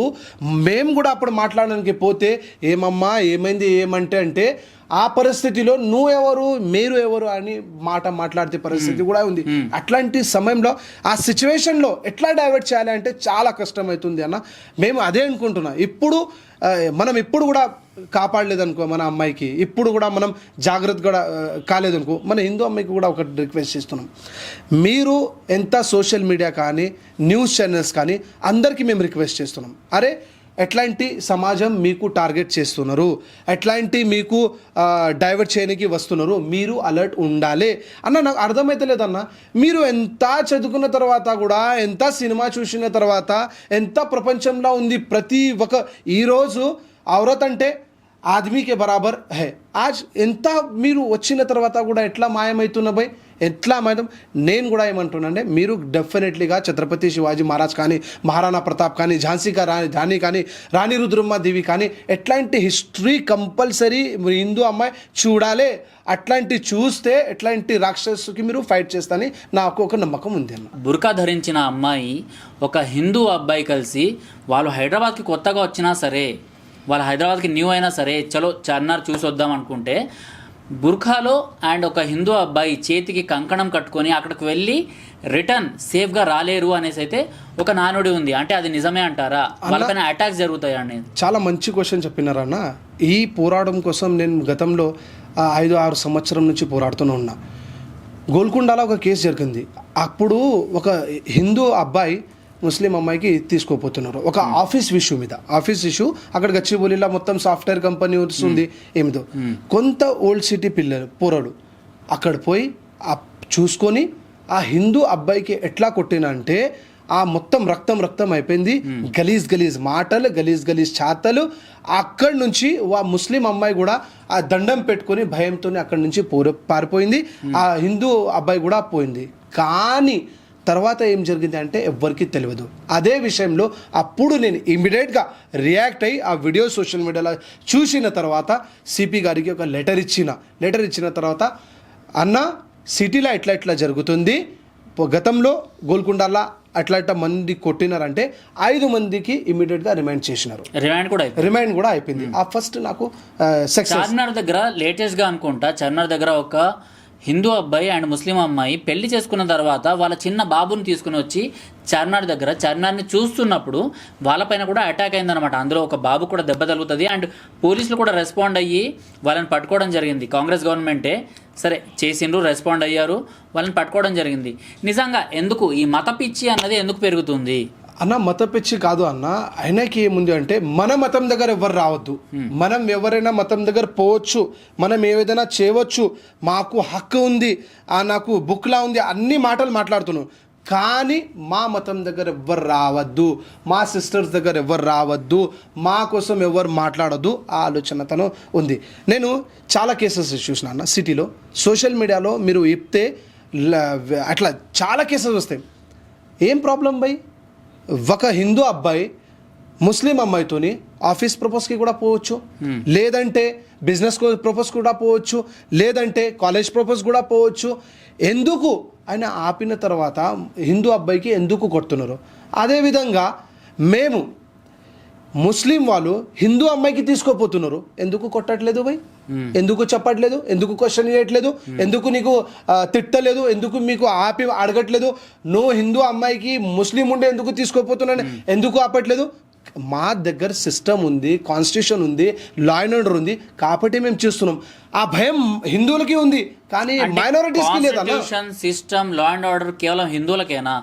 మేము కూడా అప్పుడు మాట్లాడడానికి పోతే ఏమమ్మా ఏమైంది ఏమంటే ఆ పరిస్థితిలో నువ్వెవరు మీరు ఎవరు అని మాట్లాడితే పరిస్థితి కూడా ఉంది. అట్లాంటి సమయంలో ఆ సిచ్యువేషన్లో ఎట్లా డైవర్ట్ చేయాలి అంటే చాలా కష్టమవుతుంది అన్న. మేము అదే అనుకుంటున్నాం. మనం ఇప్పుడు కూడా కాపాడలేదనుకో మన అమ్మాయికి, ఇప్పుడు కూడా మనం జాగ్రత్త కూడా కాలేదనుకో, మన హిందూ అమ్మాయికి కూడా ఒక రిక్వెస్ట్ చేస్తున్నాం. మీరు ఎంత సోషల్ మీడియా కానీ న్యూస్ ఛానల్స్ కానీ అందరికీ మేము రిక్వెస్ట్ చేస్తున్నాం, అరే ఎట్లాంటి సమాజం మీకు టార్గెట్ చేస్తున్నారు, ఎట్లాంటి మీకు డైవర్ట్ చేయడానికి వస్తున్నారు, మీరు అలర్ట్ ఉండాలి అన్న. నాకు అర్థమైతే లేదన్న, మీరు ఎంత చదువుకున్న తర్వాత కూడా, ఎంత సినిమా చూసిన తర్వాత, ఎంత ప్రపంచంలో ఉంది ప్రతి ఈరోజు ఔరత్ అంటే ఆద్మీకే బరాబర్ హే. ఎంత మీరు వచ్చిన తర్వాత కూడా ఎట్లా మాయమవుతున్నా భయ్, ఎట్లా మాయం. నేను కూడా ఏమంటున్నానంటే, మీరు డెఫినెట్లీగా ఛత్రపతి శివాజీ మహారాజ్ కానీ, మహారాణా ప్రతాప్ కానీ, ఝాన్సీ రాణి కానీ, రాణి రుద్రమ్మాదేవి కానీ, ఎట్లాంటి హిస్టరీ కంపల్సరీ హిందూ అమ్మాయి చూడాలి. అట్లాంటి చూస్తే ఎట్లాంటి రాక్షసుకి మీరు ఫైట్ చేస్తారని నాకు ఒక నమ్మకం ఉంది అన్న. బుర్కా ధరించిన అమ్మాయి ఒక హిందూ అబ్బాయి కలిసి, వాళ్ళు హైదరాబాద్కి కొత్తగా వచ్చినా సరే, వాళ్ళు హైదరాబాద్కి న్యూ అయినా సరే, చలో చార్మినార్ చూసి వద్దాం అనుకుంటే, బుర్ఖాలో అండ్ ఒక హిందూ అబ్బాయి చేతికి కంకణం కట్టుకొని అక్కడికి వెళ్ళి రిటర్న్ సేఫ్గా రాలేరు అనేసి అయితే ఒక నానుడి ఉంది. అంటే అది నిజమే అంటారా? వాళ్ళకైనా అటాక్స్ జరుగుతాయండి? చాలా మంచి క్వశ్చన్ చెప్పినారన్న. ఈ పోరాటం కోసం నేను గతంలో 5-6 సంవత్సరం నుంచి పోరాడుతూనే ఉన్నా. గోల్కొండలో ఒక కేసు జరిగింది. అప్పుడు ఒక హిందూ అబ్బాయి ముస్లిం అమ్మాయికి తీసుకోపోతున్నారు ఒక ఆఫీస్ ఇష్యూ అక్కడ గచ్చిబౌలిలో మొత్తం సాఫ్ట్వేర్ కంపెనీ వస్తుంది ఏమిదో కొంత ఓల్డ్ సిటీ పోరాడు అక్కడ పోయి చూసుకొని ఆ హిందూ అబ్బాయికి ఎట్లా కొట్టిన అంటే ఆ మొత్తం రక్తం అయిపోయింది గలీజ్ మాటలు గలీజ్ చాతలు అక్కడి నుంచి ఆ ముస్లిం అమ్మాయి కూడా ఆ దండం పెట్టుకొని భయంతో అక్కడి నుంచి పారిపోయింది ఆ హిందూ అబ్బాయి కూడా పోయింది కానీ తర్వాత ఏం జరిగింది అంటే ఎవ్వరికీ తెలియదు అదే విషయంలో అప్పుడు నేను ఇమ్మీడియట్గా రియాక్ట్ అయ్యి ఆ వీడియో సోషల్ మీడియాలో చూసిన తర్వాత సిపి గారికి ఒక లెటర్ ఇచ్చిన తర్వాత అన్న సిటీలో ఎట్లా జరుగుతుంది గతంలో గోల్కొండలో అట్లా మంది కొట్టినారంటే 5 మందికి ఇమీడియట్గా రిమైండ్ కూడా అయిపోయింది ఆ ఫస్ట్ నాకు చార్మినార్ దగ్గర లేటెస్ట్గా అనుకుంటా చార్మినార్ దగ్గర ఒక హిందూ అబ్బాయి అండ్ ముస్లిం అమ్మాయి పెళ్లి చేసుకున్న తర్వాత వాళ్ళ చిన్న బాబుని తీసుకుని వచ్చి చార్మినార్ని చూస్తున్నప్పుడు వాళ్ళపైన కూడా అటాక్ అయిందనమాట. అందులో ఒక బాబు కూడా దెబ్బ తగులుతుంది అండ్ పోలీసులు కూడా రెస్పాండ్ అయ్యి వాళ్ళని పట్టుకోవడం జరిగింది. కాంగ్రెస్ గవర్నమెంటే సరే చేసిండ్రు, రెస్పాండ్ అయ్యారు, వాళ్ళని పట్టుకోవడం జరిగింది. నిజంగా ఎందుకు ఈ మత పిచ్చి అన్నది ఎందుకు పెరుగుతుంది అన్న? మత పిచ్చి కాదు అన్న, ఆయనకి ఏముంది అంటే మన మతం దగ్గర ఎవరు రావద్దు, మనం ఎవరైనా మతం దగ్గర పోవచ్చు, మనం ఏదైనా చేయవచ్చు, మాకు హక్కు ఉంది, నాకు బుక్లా ఉంది, అన్ని మాటలు మాట్లాడుతున్నాం. కానీ మా మతం దగ్గర ఎవ్వరు రావద్దు, మా సిస్టర్స్ దగ్గర ఎవరు రావద్దు, మా కోసం ఎవరు మాట్లాడద్దు ఆ ఆలోచనతను ఉంది. నేను చాలా కేసెస్ చూసిన అన్న సిటీలో, సోషల్ మీడియాలో మీరు ఇప్తే అట్లా చాలా కేసెస్ వస్తాయి. ఏం ప్రాబ్లం బై? ఒక హిందూ అబ్బాయి ముస్లిం అమ్మాయితోని ఆఫీస్ ప్రపోజ్కి కూడా పోవచ్చు, లేదంటే బిజినెస్ ప్రపోజ్ కూడా పోవచ్చు, లేదంటే కాలేజ్ ప్రపోజ్ కూడా పోవచ్చు. ఎందుకు ఆయన ఆపిన తర్వాత హిందూ అబ్బాయికి ఎందుకు కొడుతున్నారు? అదేవిధంగా మేము ముస్లిం వాళ్ళు హిందూ అమ్మాయికి తీసుకోపోతున్నారు, ఎందుకు కొట్టట్లేదు బై? ఎందుకు చెప్పట్లేదు? ఎందుకు క్వశ్చన్ చేయట్లేదు? ఎందుకు నీకు తిట్టలేదు? ఎందుకు మీకు ఆపి అడగట్లేదు? నువ్వు హిందూ అమ్మాయికి ముస్లిం ఉండే ఎందుకు తీసుకోపోతున్నాను ఎందుకు ఆపట్లేదు? మా దగ్గర సిస్టమ్ ఉంది, కాన్స్టిట్యూషన్ ఉంది, లా అండ్ ఆర్డర్ ఉంది, కాబట్టి మేము చేస్తున్నాం. ఆ భయం హిందువులకి ఉంది కానీ మైనారిటీస్కి లేదా? సిస్టమ్ లా అండ్ ఆర్డర్ కేవలం హిందువులకేనా?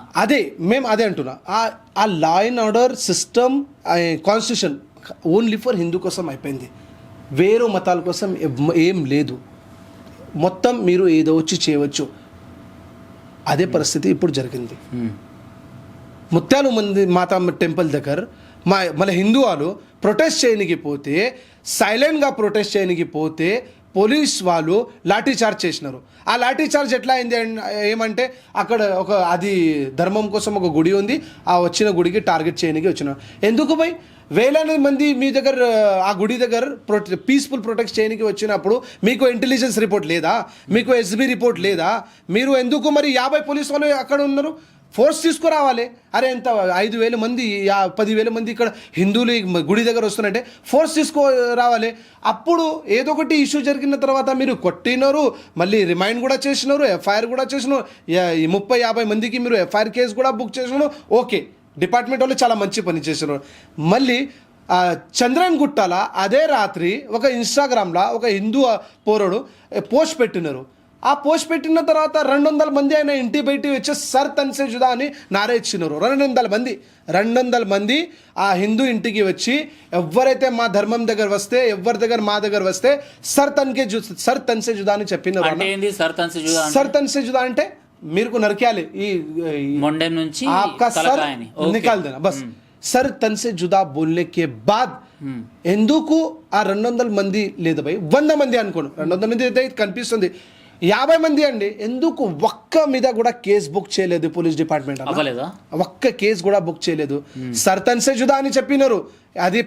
మేము అదే అంటున్నా. ఆ law and order system constitution only for Hindu కోసం అయిపోయింది, వేరే మతాల కోసం ఏం లేదు. మొత్తం మీరు ఏదో వచ్చి చేయవచ్చు. అదే పరిస్థితి ఇప్పుడు జరిగింది. ముత్యాలు మంది మాతా టెంపుల్ దగ్గర మన హిందూ వాళ్ళు ప్రొటెస్ట్ చేయడానికి పోతే, సైలెంట్గా ప్రొటెస్ట్ చేయడానికి పోతే పోలీస్ వాళ్ళు లాఠీ చార్జ్ చేసినారు. ఆ లాఠీ చార్జ్ ఎట్లా అయింది ఏమంటే అక్కడ అది ధర్మం కోసం ఒక గుడి ఉంది, ఆ వచ్చిన గుడికి టార్గెట్ చేయడానికి వచ్చినారు. ఎందుకు భయ్? వేలాది మంది మీ దగ్గర ఆ గుడి దగ్గర పీస్ఫుల్ ప్రొటెక్ట్ చేయడానికి వచ్చినప్పుడు మీకు ఇంటెలిజెన్స్ రిపోర్ట్ లేదా? మీకు ఎస్బీ రిపోర్ట్ లేదా? మీరు ఎందుకు మరి 50 పోలీసు వాళ్ళు అక్కడ ఉన్నారు? ఫోర్స్ తీసుకురావాలి. అరే ఎంత 5,000 మంది 10,000 మంది ఇక్కడ హిందువులు గుడి దగ్గర వస్తున్నట్టే ఫోర్స్ తీసుకురావాలి. అప్పుడు ఏదో ఒకటి ఇష్యూ జరిగిన తర్వాత మీరు కొట్టినారు, మళ్ళీ రిమైండ్ కూడా చేసినారు, ఎఫ్ఐఆర్ కూడా చేసినారు, 30-50 మందికి మీరు ఎఫ్ఐఆర్ కేసు కూడా బుక్ చేసినారు. ఓకే, డిపార్ట్మెంట్ వాళ్ళు చాలా మంచి పని చేసినారు. మళ్ళీ చంద్రన్ గుట్టాల అదే రాత్రి ఒక ఇన్స్టాగ్రామ్లో ఒక హిందూ పోరుడు పోస్ట్ పెట్టినారు. ఆ పోస్ట్ పెట్టిన తర్వాత 200 మంది ఆయన ఇంటి బయట వచ్చి సర్ తన్సే జుదా అని నారా ఇచ్చినారు. 200 మంది ఆ హిందూ ఇంటికి వచ్చి ఎవరైతే మా ధర్మం దగ్గర వస్తే, ఎవరి దగ్గర మా దగ్గర వస్తే సర్ తన్సే జుదా అని చెప్పినారు. సర్ తన్సే జుదా అంటే మీరు నరికేయాలి, ఈ మొండెం నుంచి సర్ నికాల్ దేనా బస్. సర్ తన్సే జుదా బోల్నే కే బాద్ ఎందుకు ఆ 200 మంది లేదు భయ్, 100 మంది అనుకోండి, 200 మంది అయితే కనిపిస్తుంది, 50 మంది అండి, ఎందుకు ఒక్క మీద కూడా కేసు బుక్ చేయలేదు పోలీస్ డిపార్ట్మెంట్? ఒక్క కేసు కూడా బుక్ చేయలేదు. సర్ తన్సే జుదా అని చెప్పినారు, అది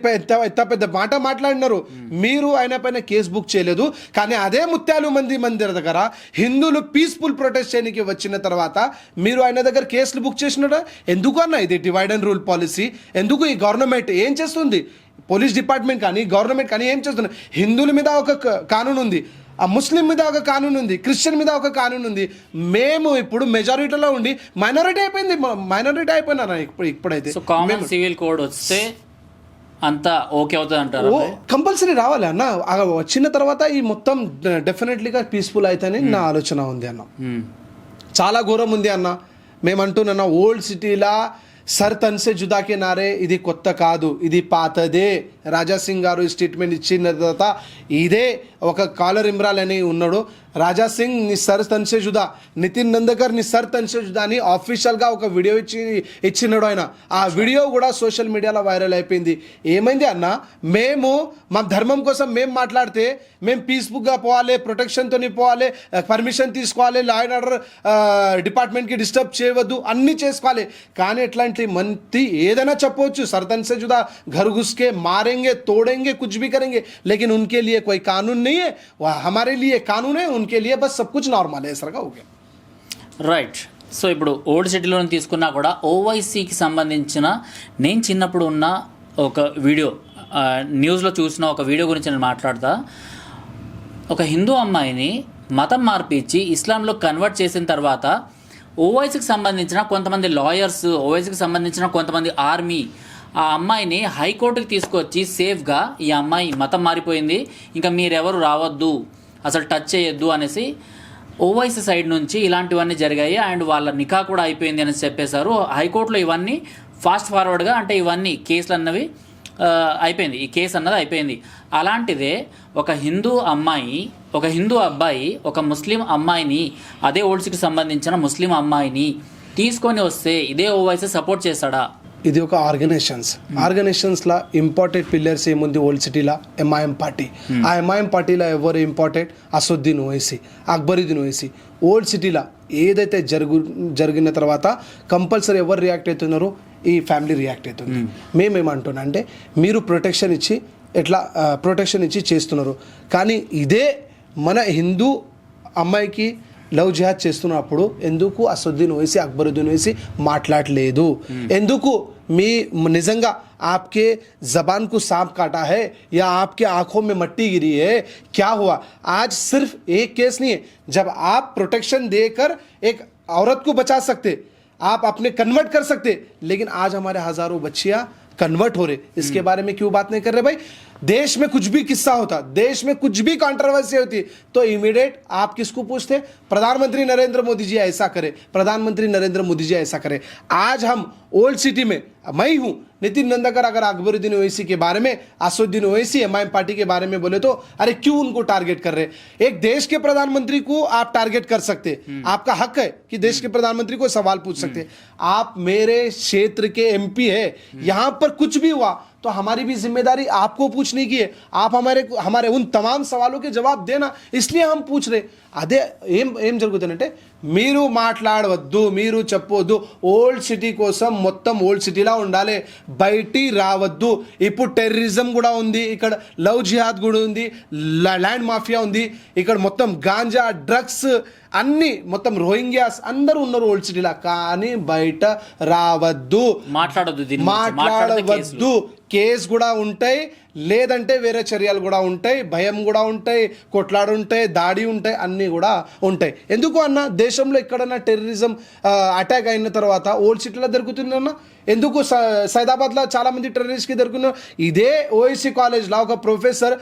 పెద్ద మాట మాట్లాడినారు, మీరు ఆయన పైన కేసు బుక్ చేయలేదు. కానీ అదే ముత్యాలు మందిర దగ్గర హిందువులు పీస్ఫుల్ ప్రొటెస్ట్ చేయడానికి వచ్చిన తర్వాత మీరు ఆయన దగ్గర కేసులు బుక్ చేసినారా? ఎందుకు అన్న ఇది డివైడ్ అండ్ రూల్ పాలసీ? ఎందుకు ఈ గవర్నమెంట్ ఏం చేస్తుంది? పోలీస్ డిపార్ట్మెంట్ కానీ గవర్నమెంట్ కానీ ఏం చేస్తుంది? హిందువుల మీద ఒక కానూన్ ఉంది, ఆ ముస్లిం మీద ఒక కానూన్ ఉంది, క్రిస్టియన్ మీద ఒక కానూన్ ఉంది. మేము ఇప్పుడు మెజారిటీలో ఉండి మైనారిటీ అయిపోయినారా ఇప్పుడైతే? కామన్ సివిల్ కోడ్ వస్తే అంతా ఓకే అవుతుంది అంటారు? కంపల్సరీ రావాలి అన్న. వచ్చిన తర్వాత ఈ మొత్తం డెఫినెట్లీగా పీస్ఫుల్ అవుతాయని నా ఆలోచన ఉంది అన్న. చాలా ఘోరం ఉంది అన్న. మేము అంటున్నా ఓల్డ్ సిటీలా సర్ తన్ సే జుదా కే నారే ఇది కొత్త కాదు, ఇది పాతదే. రాజా సింగ్ గారు స్టేట్మెంట్ ఇచ్చిన తర్వాత ఇదే ఒక కాలర్ ఇమ్రాన్ అని ఉన్నాడు, రాజా సింగ్ నీ సర్ తన్ సే జుదా, నితిన్ నందకర్ నీ సర్ తన్ సే జుదా అని ఆఫీషియల్గా ఒక వీడియో ఇచ్చినాడు ఆయన. ఆ వీడియో కూడా సోషల్ మీడియాలో వైరల్ అయిపోయింది. ఏమైంది అన్న, మేము మా ధర్మం కోసం మేము మాట్లాడితే మేము పీస్ఫుల్గా పోవాలి, ప్రొటెక్షన్తో పోవాలి, పర్మిషన్ తీసుకోవాలి, లా అండ్ ఆర్డర్ డిపార్ట్మెంట్కి డిస్టర్బ్ చేయవద్దు, అన్నీ చేసుకోవాలి. కానీ ఎట్లాంటి మంది ఏదైనా చెప్పవచ్చు, సర్ తన్ సే జుదా घर घुस के मारेंगे, तोड़ेंगे, कुछ भी करेंगे, लेकिन उनके लिए कोई कानून नहीं है, वह हमारे लिए कानून है, उनके लिए बस सब कुछ नॉर्मल है. ऐसा हो गया. రైట్. సో ఇప్పుడు ఓల్డ్ సిటీలో తీసుకున్నా కూడా ఓవైసీకి సంబంధించిన నేను చిన్నప్పుడు ఉన్న ఒక వీడియో, న్యూస్లో చూసిన ఒక వీడియో గురించి నేను మాట్లాడతా. ఒక హిందూ అమ్మాయిని మతం మార్పిచ్చి ఇస్లాంలో కన్వర్ట్ చేసిన తర్వాత ఓవైసీకి సంబంధించిన కొంతమంది లాయర్స్, ఓవైసీకి సంబంధించిన కొంతమంది ఆర్మీ ఆ అమ్మాయిని హైకోర్టుకి తీసుకొచ్చి సేఫ్గా ఈ అమ్మాయి మతం మారిపోయింది, ఇంకా మీరెవరు రావద్దు, అసలు టచ్ చేయొద్దు అనేసి ఓవైసీ సైడ్ నుంచి ఇలాంటివన్నీ జరిగాయి. అండ్ వాళ్ళ నికా కూడా అయిపోయింది అని చెప్పేశారు. హైకోర్టులో ఇవన్నీ ఫాస్ట్ ఫార్వర్డ్గా, అంటే ఇవన్నీ కేసులు అన్నవి అయిపోయింది, ఈ కేసు అన్నది అయిపోయింది. అలాంటిదే ఒక హిందూ అమ్మాయి, ఒక హిందూ అబ్బాయి ఒక ముస్లిం అమ్మాయిని, అదే ఓల్డ్ సిటీకి సంబంధించిన ముస్లిం అమ్మాయిని తీసుకొని వస్తే ఇదే ఓవైసీ సపోర్ట్ చేస్తాడా? ఇది ఒక ఆర్గనైజేషన్స్లో ఇంపార్టెంట్ పిల్లర్స్ ఏముంది ఓల్డ్ సిటీలో? MIM party. ఆ ఎంఐఎం పార్టీలో ఎవరు ఇంపార్టెంట్? అసదుద్దీన్ ఓవైసీ, అక్బరుద్దీన్ ఓవైసీ. ఓల్డ్ సిటీలో ఏదైతే జరిగిన తర్వాత కంపల్సరీ ఎవరు రియాక్ట్ అవుతున్నారు? ఈ ఫ్యామిలీ రియాక్ట్ అవుతుంది. మేమేమంటున్నా అంటే మీరు ప్రొటెక్షన్ ఇచ్చి చేస్తున్నారు, కానీ ఇదే మన హిందూ అమ్మాయికి లవ్ జిహాద్ చేస్తున్నప్పుడు ఎందుకు అసదుద్దీన్ ఓవైసీ, అక్బరుద్దీన్ ఓవైసీ మాట్లాడలేదు? ఎందుకు మీ నిజంగా आपके ज़बान को सांप काटा है या आपके आंखों में मट्टी गिरी है, क्या हुआ? आज सिर्फ एक केस नहीं है. जब आप प्रोटेक्शन देकर एक औरत को बचा सकते, आप अपने कन्वर्ट कर सकते, लेकिन आज हमारे हज़ारों बच्चियाँ कन्वर्ट हो रहे, इसके बारे में क्यों बात नहीं कर रहे भाई? देश में कुछ भी किस्सा होता, देश में कुछ भी कंट्रोवर्सी होती, तो इमीडिएट आप किसको पूछते? प्रधानमंत्री नरेंद्र मोदी जी ऐसा करे, प्रधानमंत्री नरेंद्र मोदी जी ऐसा करे. आज हम ओल्ड सिटी में, मैं ही हूँ नितिन नंदकर, अगर अकबरुद्दीन ओवैसी के बारे में, असदुद्दीन ओवैसी एमआईएम पार्टी के बारे में बोले तो अरे क्यों उनको टारगेट कर रहे? एक देश के प्रधानमंत्री को आप टारगेट कर सकते, आपका हक है कि देश के प्रधानमंत्री को सवाल पूछ सकते. आप मेरे क्षेत्र के एमपी है, यहाँ पर कुछ भी हुआ तो हमारी भी जिम्मेदारी आपको पूछने की है. आप हमारे उन तमाम सवालों के जवाब देना, इसलिए हम पूछ रहे. అదే ఏం జరుగుతుందంటే, మీరు మాట్లాడవద్దు, మీరు చెప్పొద్దు, ఓల్డ్ సిటీ కోసం మొత్తం ఓల్డ్ సిటీలా ఉండాలి, బయటి రావద్దు. ఇప్పుడు టెర్రరిజం కూడా ఉంది, ఇక్కడ లవ్ జిహాద్ కూడా ఉంది, ల్యాండ్ మాఫియా ఉంది, ఇక్కడ మొత్తం గాంజా, డ్రగ్స్ అన్ని, మొత్తం రోహింగ్యాస్ అందరూ ఉన్నారు ఓల్డ్ సిటీలా. కానీ బయట రావద్దు, మాట్లాడవద్దు. కేసు కూడా ఉంటాయి, లేదంటే వేరే చర్యలు కూడా ఉంటాయి, భయం కూడా ఉంటాయి, కొట్లాడు ఉంటాయి, దాడి ఉంటాయి, అన్నీ కూడా ఉంటాయి. ఎందుకు అన్న, దేశంలో ఎక్కడన్నా టెర్రరిజం అటాక్ అయిన తర్వాత ఓల్డ్ సిటీలో దొరుకుతుందన్న? ఎందుకు సైదాబాద్లో చాలామంది టెర్రరిస్ట్కి దొరుకుతున్నారు? ఇదే ఓఐసీ కాలేజ్లో ఒక ప్రొఫెసర్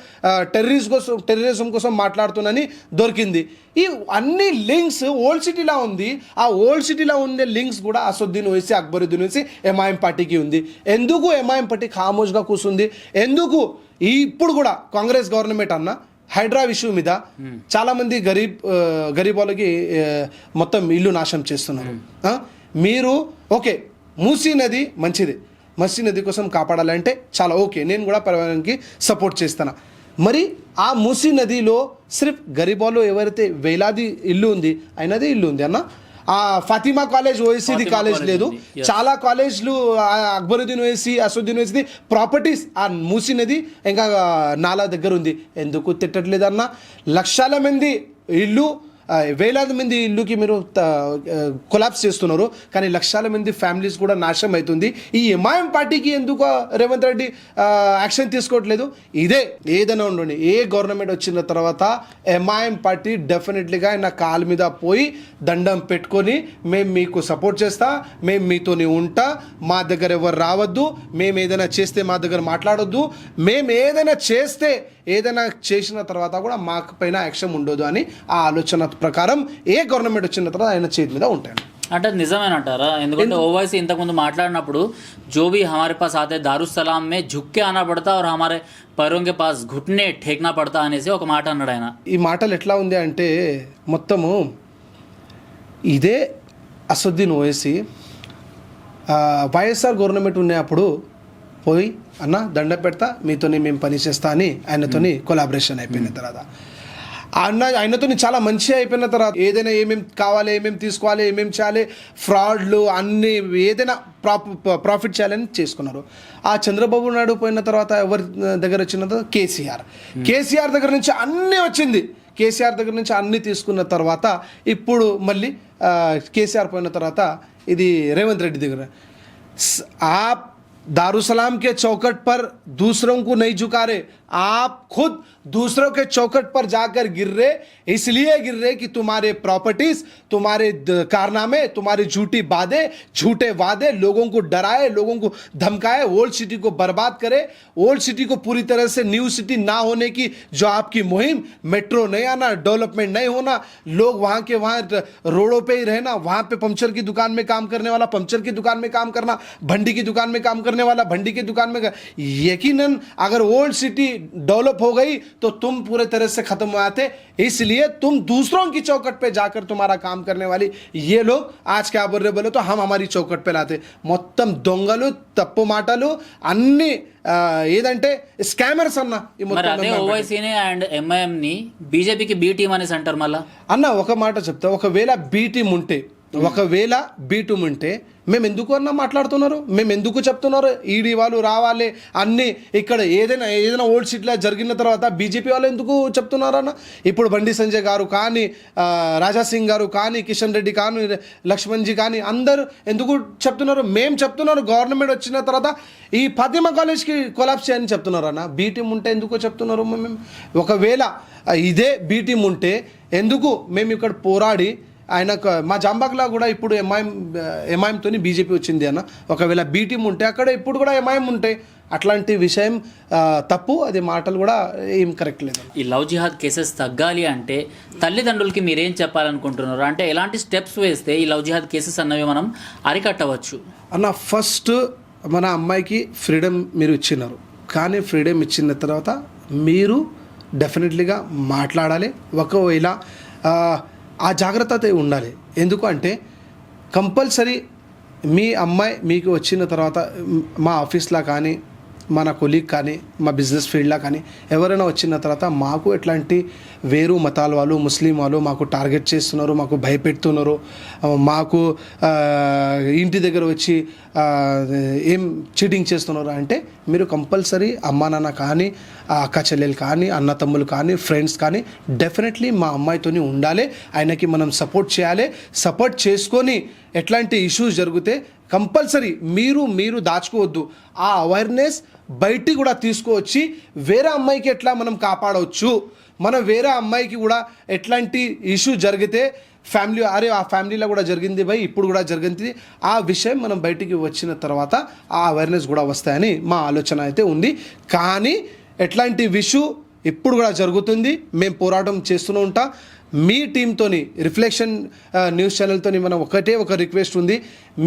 టెర్రరిజం కోసం మాట్లాడుతున్నానని దొరికింది. ఈ అన్ని లింక్స్ ఓల్డ్ సిటీలో ఉంది. ఆ ఓల్డ్ సిటీలో ఉండే లింక్స్ కూడా అసదుద్దీన్ ఓవైసీ, అక్బరుద్దీన్ ఓవైసీ ఎంఐఎం పార్టీకి ఉంది. ఎందుకు ఎంఐఎం పార్టీ ఖామోష్గా కూర్చుంది? ఎందుకు ఇప్పుడు కూడా కాంగ్రెస్ గవర్నమెంట్ అన్న హైడ్రా ఇష్యూ మీద చాలా మంది గరీబ్ వాళ్ళకి మొత్తం ఇల్లు నాశనం చేస్తున్నారు. మీరు ఓకే, మూసీ నది మంచిది, మూసీ నది కోసం కాపాడాలంటే చాలా ఓకే, నేను కూడా పర్యావరణానికి సపోర్ట్ చేస్తాను. మరి ఆ మూసీ నదిలో సిర్ఫ్ గరీబ్ వాళ్ళు ఎవరైతే వేలాది ఇల్లు ఉంది, అయినది ఇల్లు ఉంది అన్న. ఆ ఫాతిమా కాలేజ్ ఓవైసీది కాలేజ్ లేదు, చాలా కాలేజ్లు అక్బరుద్దీన్ ఓవైసీ, అసదుద్దీన్ ఓవైసీది ప్రాపర్టీస్ ఆ మూసీ నది ఇంకా నాలా దగ్గర ఉంది. ఎందుకు తిట్టట్లేదు అన్న? లక్షల మంది ఇల్లు, వేలాది మంది ఇల్లుకి మీరు కొలాప్స్ చేస్తున్నారు, కానీ లక్షల మంది ఫ్యామిలీస్ కూడా నాశనం అవుతుంది. ఈ ఎంఐఎం పార్టీకి ఎందుకు రేవంత్ రెడ్డి యాక్షన్ తీసుకోవట్లేదు? ఇదే ఏదైనా ఉండండి, ఏ గవర్నమెంట్ వచ్చిన తర్వాత ఎంఐఎం పార్టీ డెఫినెట్లీగా నా కాలు మీద పోయి దండం పెట్టుకొని మేము మీకు సపోర్ట్ చేస్తా, మేము మీతోనే ఉంటా, మా దగ్గర ఎవరు రావద్దు, మేము ఏదైనా చేస్తే మా దగ్గర మాట్లాడొద్దు, మేము ఏదైనా చేసిన తర్వాత కూడా మాకు పైన యాక్షన్ ఉండదు అని ఆ ఆలోచన ప్రకారం ఏ గవర్నమెంట్ వచ్చిన తర్వాత ఆయన చేతి మీద ఉంటాడు. అంటే నిజమేనంటారా? ఎందుకంటే ఓవైసీ ఇంతకుముందు మాట్లాడినప్పుడు जो भी हमारे पास आते दारुसलाम में झुक के आना पड़ता और हमारे पैरों के पास घुटने ठेकना पड़ता అనేసి ఒక మాట అన్నాడు ఆయన. ఈ మాటలు ఎట్లా ఉంది అంటే మొత్తము ఇదే అసదుద్దీన్ ఓవైసీ వైఎస్ఆర్ గవర్నమెంట్ ఉన్నప్పుడు పోయి అన్న దండ పెడతా మీతోని మేము పని చేస్తా అని ఆయనతోని కొలాబరేషన్ అయిపోయిన తర్వాత ఆయనతో చాలా మంచిగా అయిపోయిన తర్వాత ఏదైనా ఏమేమి కావాలి, ఏమేమి తీసుకోవాలి, ఏమేమి చేయాలి, ఫ్రాడ్లు అన్నీ ఏదైనా ప్రాఫిట్ చేయాలని చేసుకున్నారు. ఆ చంద్రబాబు నాయుడు పోయిన తర్వాత ఎవరి దగ్గర వచ్చిన తర్వాత కేసీఆర్ దగ్గర నుంచి అన్నీ వచ్చింది. కేసీఆర్ దగ్గర నుంచి అన్నీ తీసుకున్న తర్వాత ఇప్పుడు మళ్ళీ కేసీఆర్ పోయిన తర్వాత ఇది రేవంత్ రెడ్డి దగ్గర आप दारुसलाम के चौखट पर दूसरों को नहीं झुका रहे, आप खुद दूसरों के चौखट पर जाकर गिर रहे, इसलिए गिर रहे कि तुम्हारे प्रॉपर्टीज, तुम्हारे कारनामे, तुम्हारी झूठे वादे लोगों को डराए, लोगों को धमकाए, ओल्ड सिटी को बर्बाद करे, ओल्ड सिटी को पूरी तरह से न्यू सिटी ना होने की जो आपकी मुहिम, मेट्रो नहीं आना, डेवलपमेंट नहीं होना, लोग वहाँ के वहाँ रोडों पे ही रहना, वहाँ पे पंचर की दुकान में काम करने वाला पंचर की दुकान में काम करना, भंडी की दुकान में काम करने वाला भंडी की दुकान में. यकीनन अगर ओल्ड सिटी डेवलप हो गई तो तुम पूरे तरह से खत्म हो जाते, इसलिए तुम दूसरों की चौखट पे जाकर तुम्हारा काम करने वाली ये लोग आज क्या बोल रहे बोले तो हम हमारी चौखट पे लाते. మొత్తం దొంగలు, తప్పు మాటలు అన్ని ఏదంటే స్కామర్స్ అన్న. మరి అదే ఓవైసీని అండ్ ఎంఐఎం ని బీజేపీకి బి టీం అనేసి అంటారు. మళ్ళా అన్న ఒక మాట చెప్తా, ఒకవేళ బి టీం ఉంటే మేము ఎందుకు అన్న మాట్లాడుతున్నారు, మేము ఎందుకు చెప్తున్నారు ఈడీ వాళ్ళు రావాలి అన్నీ ఇక్కడ ఏదైనా ఓల్డ్ సిటీలో జరిగిన తర్వాత బీజేపీ వాళ్ళు ఎందుకు చెప్తున్నారన్న? ఇప్పుడు బండి సంజయ్ గారు కానీ, రాజా సింగ్ గారు కానీ, కిషన్ రెడ్డి కానీ, లక్ష్మణ్జీ కానీ అందరూ ఎందుకు చెప్తున్నారు? మేము చెప్తున్నారు గవర్నమెంట్ వచ్చిన తర్వాత ఈ ఫాతిమా కాలేజ్కి కొలాప్స్ చేయని చెప్తున్నారు అన్న. బీ టీం ఉంటే ఎందుకు చెప్తున్నారు? మేము ఒకవేళ ఇదే బీ టీం ఉంటే ఎందుకు మేము ఇక్కడ పోరాడి ఆయన మా జాంబాగ్లో కూడా ఇప్పుడు ఎంఐఎంతో బీజేపీ వచ్చింది అన్న. ఒకవేళ బీ టీం ఉంటే అక్కడ ఇప్పుడు కూడా ఎంఐఎం ఉంటే అట్లాంటి విషయం తప్పు, అది మాటలు కూడా ఏం కరెక్ట్ లేదు. ఈ లవ్ జిహాద్ కేసెస్ తగ్గాలి అంటే తల్లిదండ్రులకి మీరేం చెప్పాలనుకుంటున్నారు? అంటే ఎలాంటి స్టెప్స్ వేస్తే ఈ లవ్ జిహాద్ కేసెస్ అన్నవి మనం అరికట్టవచ్చు అన్న? ఫస్ట్ మన అమ్మాయికి ఫ్రీడమ్ మీరు ఇచ్చినారు, కానీ ఫ్రీడమ్ ఇచ్చిన తర్వాత మీరు డెఫినెట్లీగా మాట్లాడాలి. ఒకవేళ ఆ జాగ్రత్త ఉండాలి. ఎందుకు అంటే కంపల్సరీ మీ అమ్మాయి మీకు వచ్చిన తర్వాత మా ఆఫీస్లో కానీ, మన కొలీగ్ కానీ, మా బిజినెస్ ఫీల్డ్లో కానీ ఎవరైనా వచ్చిన తర్వాత మాకు ఎట్లాంటి వేరు మతాల వాళ్ళు, ముస్లిం వాళ్ళు మాకు టార్గెట్ చేస్తున్నారు, మాకు భయపెడుతున్నారు, మాకు ఇంటి దగ్గర వచ్చి ఏం చీటింగ్ చేస్తున్నారు అంటే మీరు కంపల్సరీ అమ్మా నాన్న కానీ, అక్క చెల్లెలు కానీ, అన్న తమ్ములు కానీ, ఫ్రెండ్స్ కానీ డెఫినెట్లీ మా అమ్మాయితోని ఉండాలి. ఆయనకి మనం సపోర్ట్ చేయాలి. సపోర్ట్ చేసుకొని ఎట్లాంటి ఇష్యూస్ జరిగితే కంపల్సరీ మీరు దాచుకోవద్దు. ఆ అవేర్నెస్ బయటికి కూడా తీసుకువచ్చి వేరే అమ్మాయికి ఎట్లా మనం కాపాడవచ్చు, మనం వేరే అమ్మాయికి కూడా ఎట్లాంటి ఇష్యూ జరిగితే ఫ్యామిలీ ఆ ఫ్యామిలీలో కూడా జరిగింది భయ్, ఇప్పుడు కూడా జరిగింది, ఆ విషయం మనం బయటికి వచ్చిన తర్వాత ఆ అవేర్నెస్ కూడా వస్తాయని మా ఆలోచన అయితే ఉంది. కానీ ఎట్లాంటి ఇష్యూ ఇప్పుడు కూడా జరుగుతుంది, మేము పోరాటం చేస్తూనే ఉంటాం. మీ టీంతోని రిఫ్లెక్షన్ న్యూస్ ఛానల్తోని మనం ఒక రిక్వెస్ట్ ఉంది,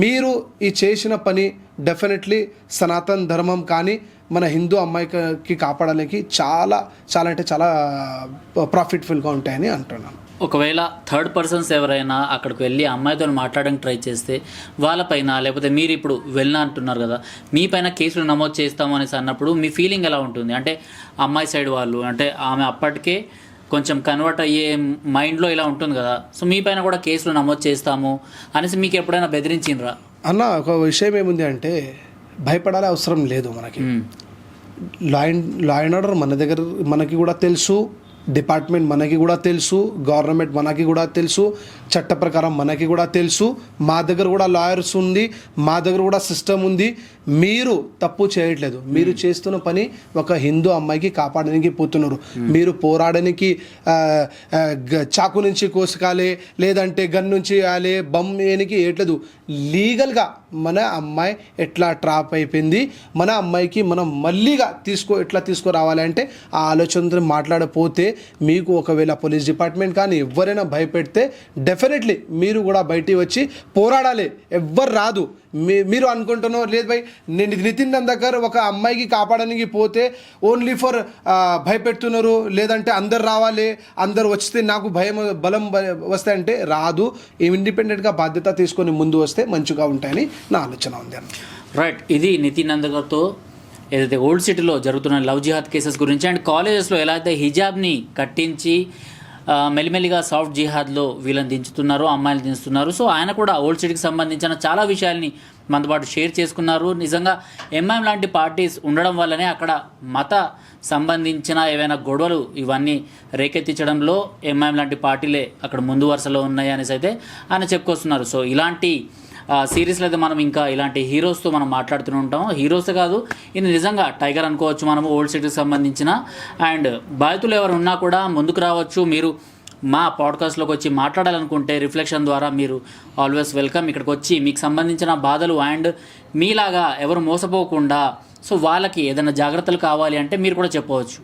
మీరు ఈ చేసిన పని డెఫినెట్లీ సనాతన ధర్మం కానీ మన హిందూ అమ్మాయికి కాపాడడానికి చాలా చాలా అంటే చాలా ప్రాఫిట్ఫుల్గా ఉంటాయని అంటున్నాను. ఒకవేళ థర్డ్ పర్సన్స్ ఎవరైనా అక్కడికి వెళ్ళి అమ్మాయితో మాట్లాడడానికి ట్రై చేస్తే వాళ్ళపైన, లేకపోతే మీరు ఇప్పుడు వెళ్ళిన అంటున్నారు కదా, మీ పైన కేసులు నమోదు చేస్తాము అనేసి అన్నప్పుడు మీ ఫీలింగ్ ఎలా ఉంటుంది? అంటే అమ్మాయి సైడ్ వాళ్ళు అంటే ఆమె అప్పటికే కొంచెం కన్వర్ట్ అయ్యే మైండ్లో ఇలా ఉంటుంది కదా, సో మీ పైన కూడా కేసులు నమోదు చేస్తాము అనేసి మీకు ఎప్పుడైనా బెదిరించిండ్రా? అన్న ఒక విషయం ఏముంది అంటే భయపడాలి అవసరం లేదు. మనకి లా అండ్ ఆర్డర్ మన దగ్గర మనకి కూడా తెలుసు, డిపార్ట్మెంట్ మనకి కూడా తెలుసు, గవర్నమెంట్ మనకి కూడా తెలుసు, చట్ట ప్రకారం మనకి కూడా తెలుసు, మా దగ్గర కూడా లాయర్స్ ఉంది, మా దగ్గర కూడా సిస్టమ్ ఉంది. మీరు తప్పు చేయట్లేదు, మీరు చేస్తున్న పని ఒక హిందూ అమ్మాయికి కాపాడడానికి పోతున్నారు. మీరు పోరాడడానికి చాకు నుంచి కోసుకాలే, లేదంటే గన్ నుంచి ఆలే, బమ్ వేయడానికి ఏట్లేదు. లీగల్గా మన అమ్మాయి ఎట్లా ట్రాప్ అయిపోయింది, మన అమ్మాయికి మనం మళ్ళీగా ఎట్లా తీసుకురావాలి అంటే ఆ ఆలోచనతో మాట్లాడపోతే మీకు ఒకవేళ పోలీస్ డిపార్ట్మెంట్ కానీ ఎవరైనా భయపెడితే డెఫినెట్లీ మీరు కూడా బయటికి వచ్చి పోరాడాలి. ఎవ్వరు రాదు. మీరు అనుకుంటున్నారు లేదు భయ్ నేను నితిన్ నందకర్ ఒక అమ్మాయికి కాపాడడానికి పోతే ఓన్లీ ఫర్ భయపెడుతున్నారు, లేదంటే అందరు రావాలి, అందరు వస్తే నాకు బలం వస్తే అంటే రాదు. ఇండిపెండెంట్గా బాధ్యత తీసుకొని ముందు వస్తే మంచిగా ఉంటాయని నా ఆలోచన ఉంది అన్న. రైట్, ఇది నితిన్ నందకర్తో ఏదైతే ఓల్డ్ సిటీలో జరుగుతున్న లవ్ జిహాద్ కేసెస్ గురించి అండ్ కాలేజెస్లో ఎలా అయితే హిజాబ్ని కట్టించి మెల్లిమెల్లిగా సాఫ్ట్ జిహాద్లో వీళ్ళని దించుతున్నారు, అమ్మాయిలు దించుతున్నారు. సో ఆయన కూడా ఓల్డ్ సిటీకి సంబంధించిన చాలా విషయాల్ని మనతో పాటు షేర్ చేసుకున్నారు. నిజంగా ఎంఐఎం లాంటి పార్టీస్ ఉండడం వల్లనే అక్కడ మత సంబంధించిన ఏవైనా గొడవలు ఇవన్నీ రేకెత్తించడంలో ఎంఐఎం లాంటి పార్టీలే అక్కడ ముందు వరుసలో ఉన్నాయి అనేసి అయితే ఆయన చెప్పుకొస్తున్నారు. సో ఇలాంటి సిరీస్లో అయితే మనం ఇంకా ఇలాంటి హీరోస్తో మనం మాట్లాడుతూనే ఉంటాం. హీరోస్ కాదు, ఇది నిజంగా టైగర్ అనుకోవచ్చు మనము ఓల్డ్ సిటీకి సంబంధించిన. అండ్ బాధితులు ఎవరు ఉన్నా కూడా ముందుకు రావచ్చు. మీరు మా పాడ్కాస్ట్లోకి వచ్చి మాట్లాడాలనుకుంటే రిఫ్లెక్షన్ ద్వారా మీరు ఆల్వేస్ వెల్కమ్. ఇక్కడికి వచ్చి మీకు సంబంధించిన బాధలు అండ్ మీలాగా ఎవరు మోసపోకుండా సో వాళ్ళకి ఏదైనా జాగ్రత్తలు కావాలి అంటే మీరు కూడా చెప్పవచ్చు.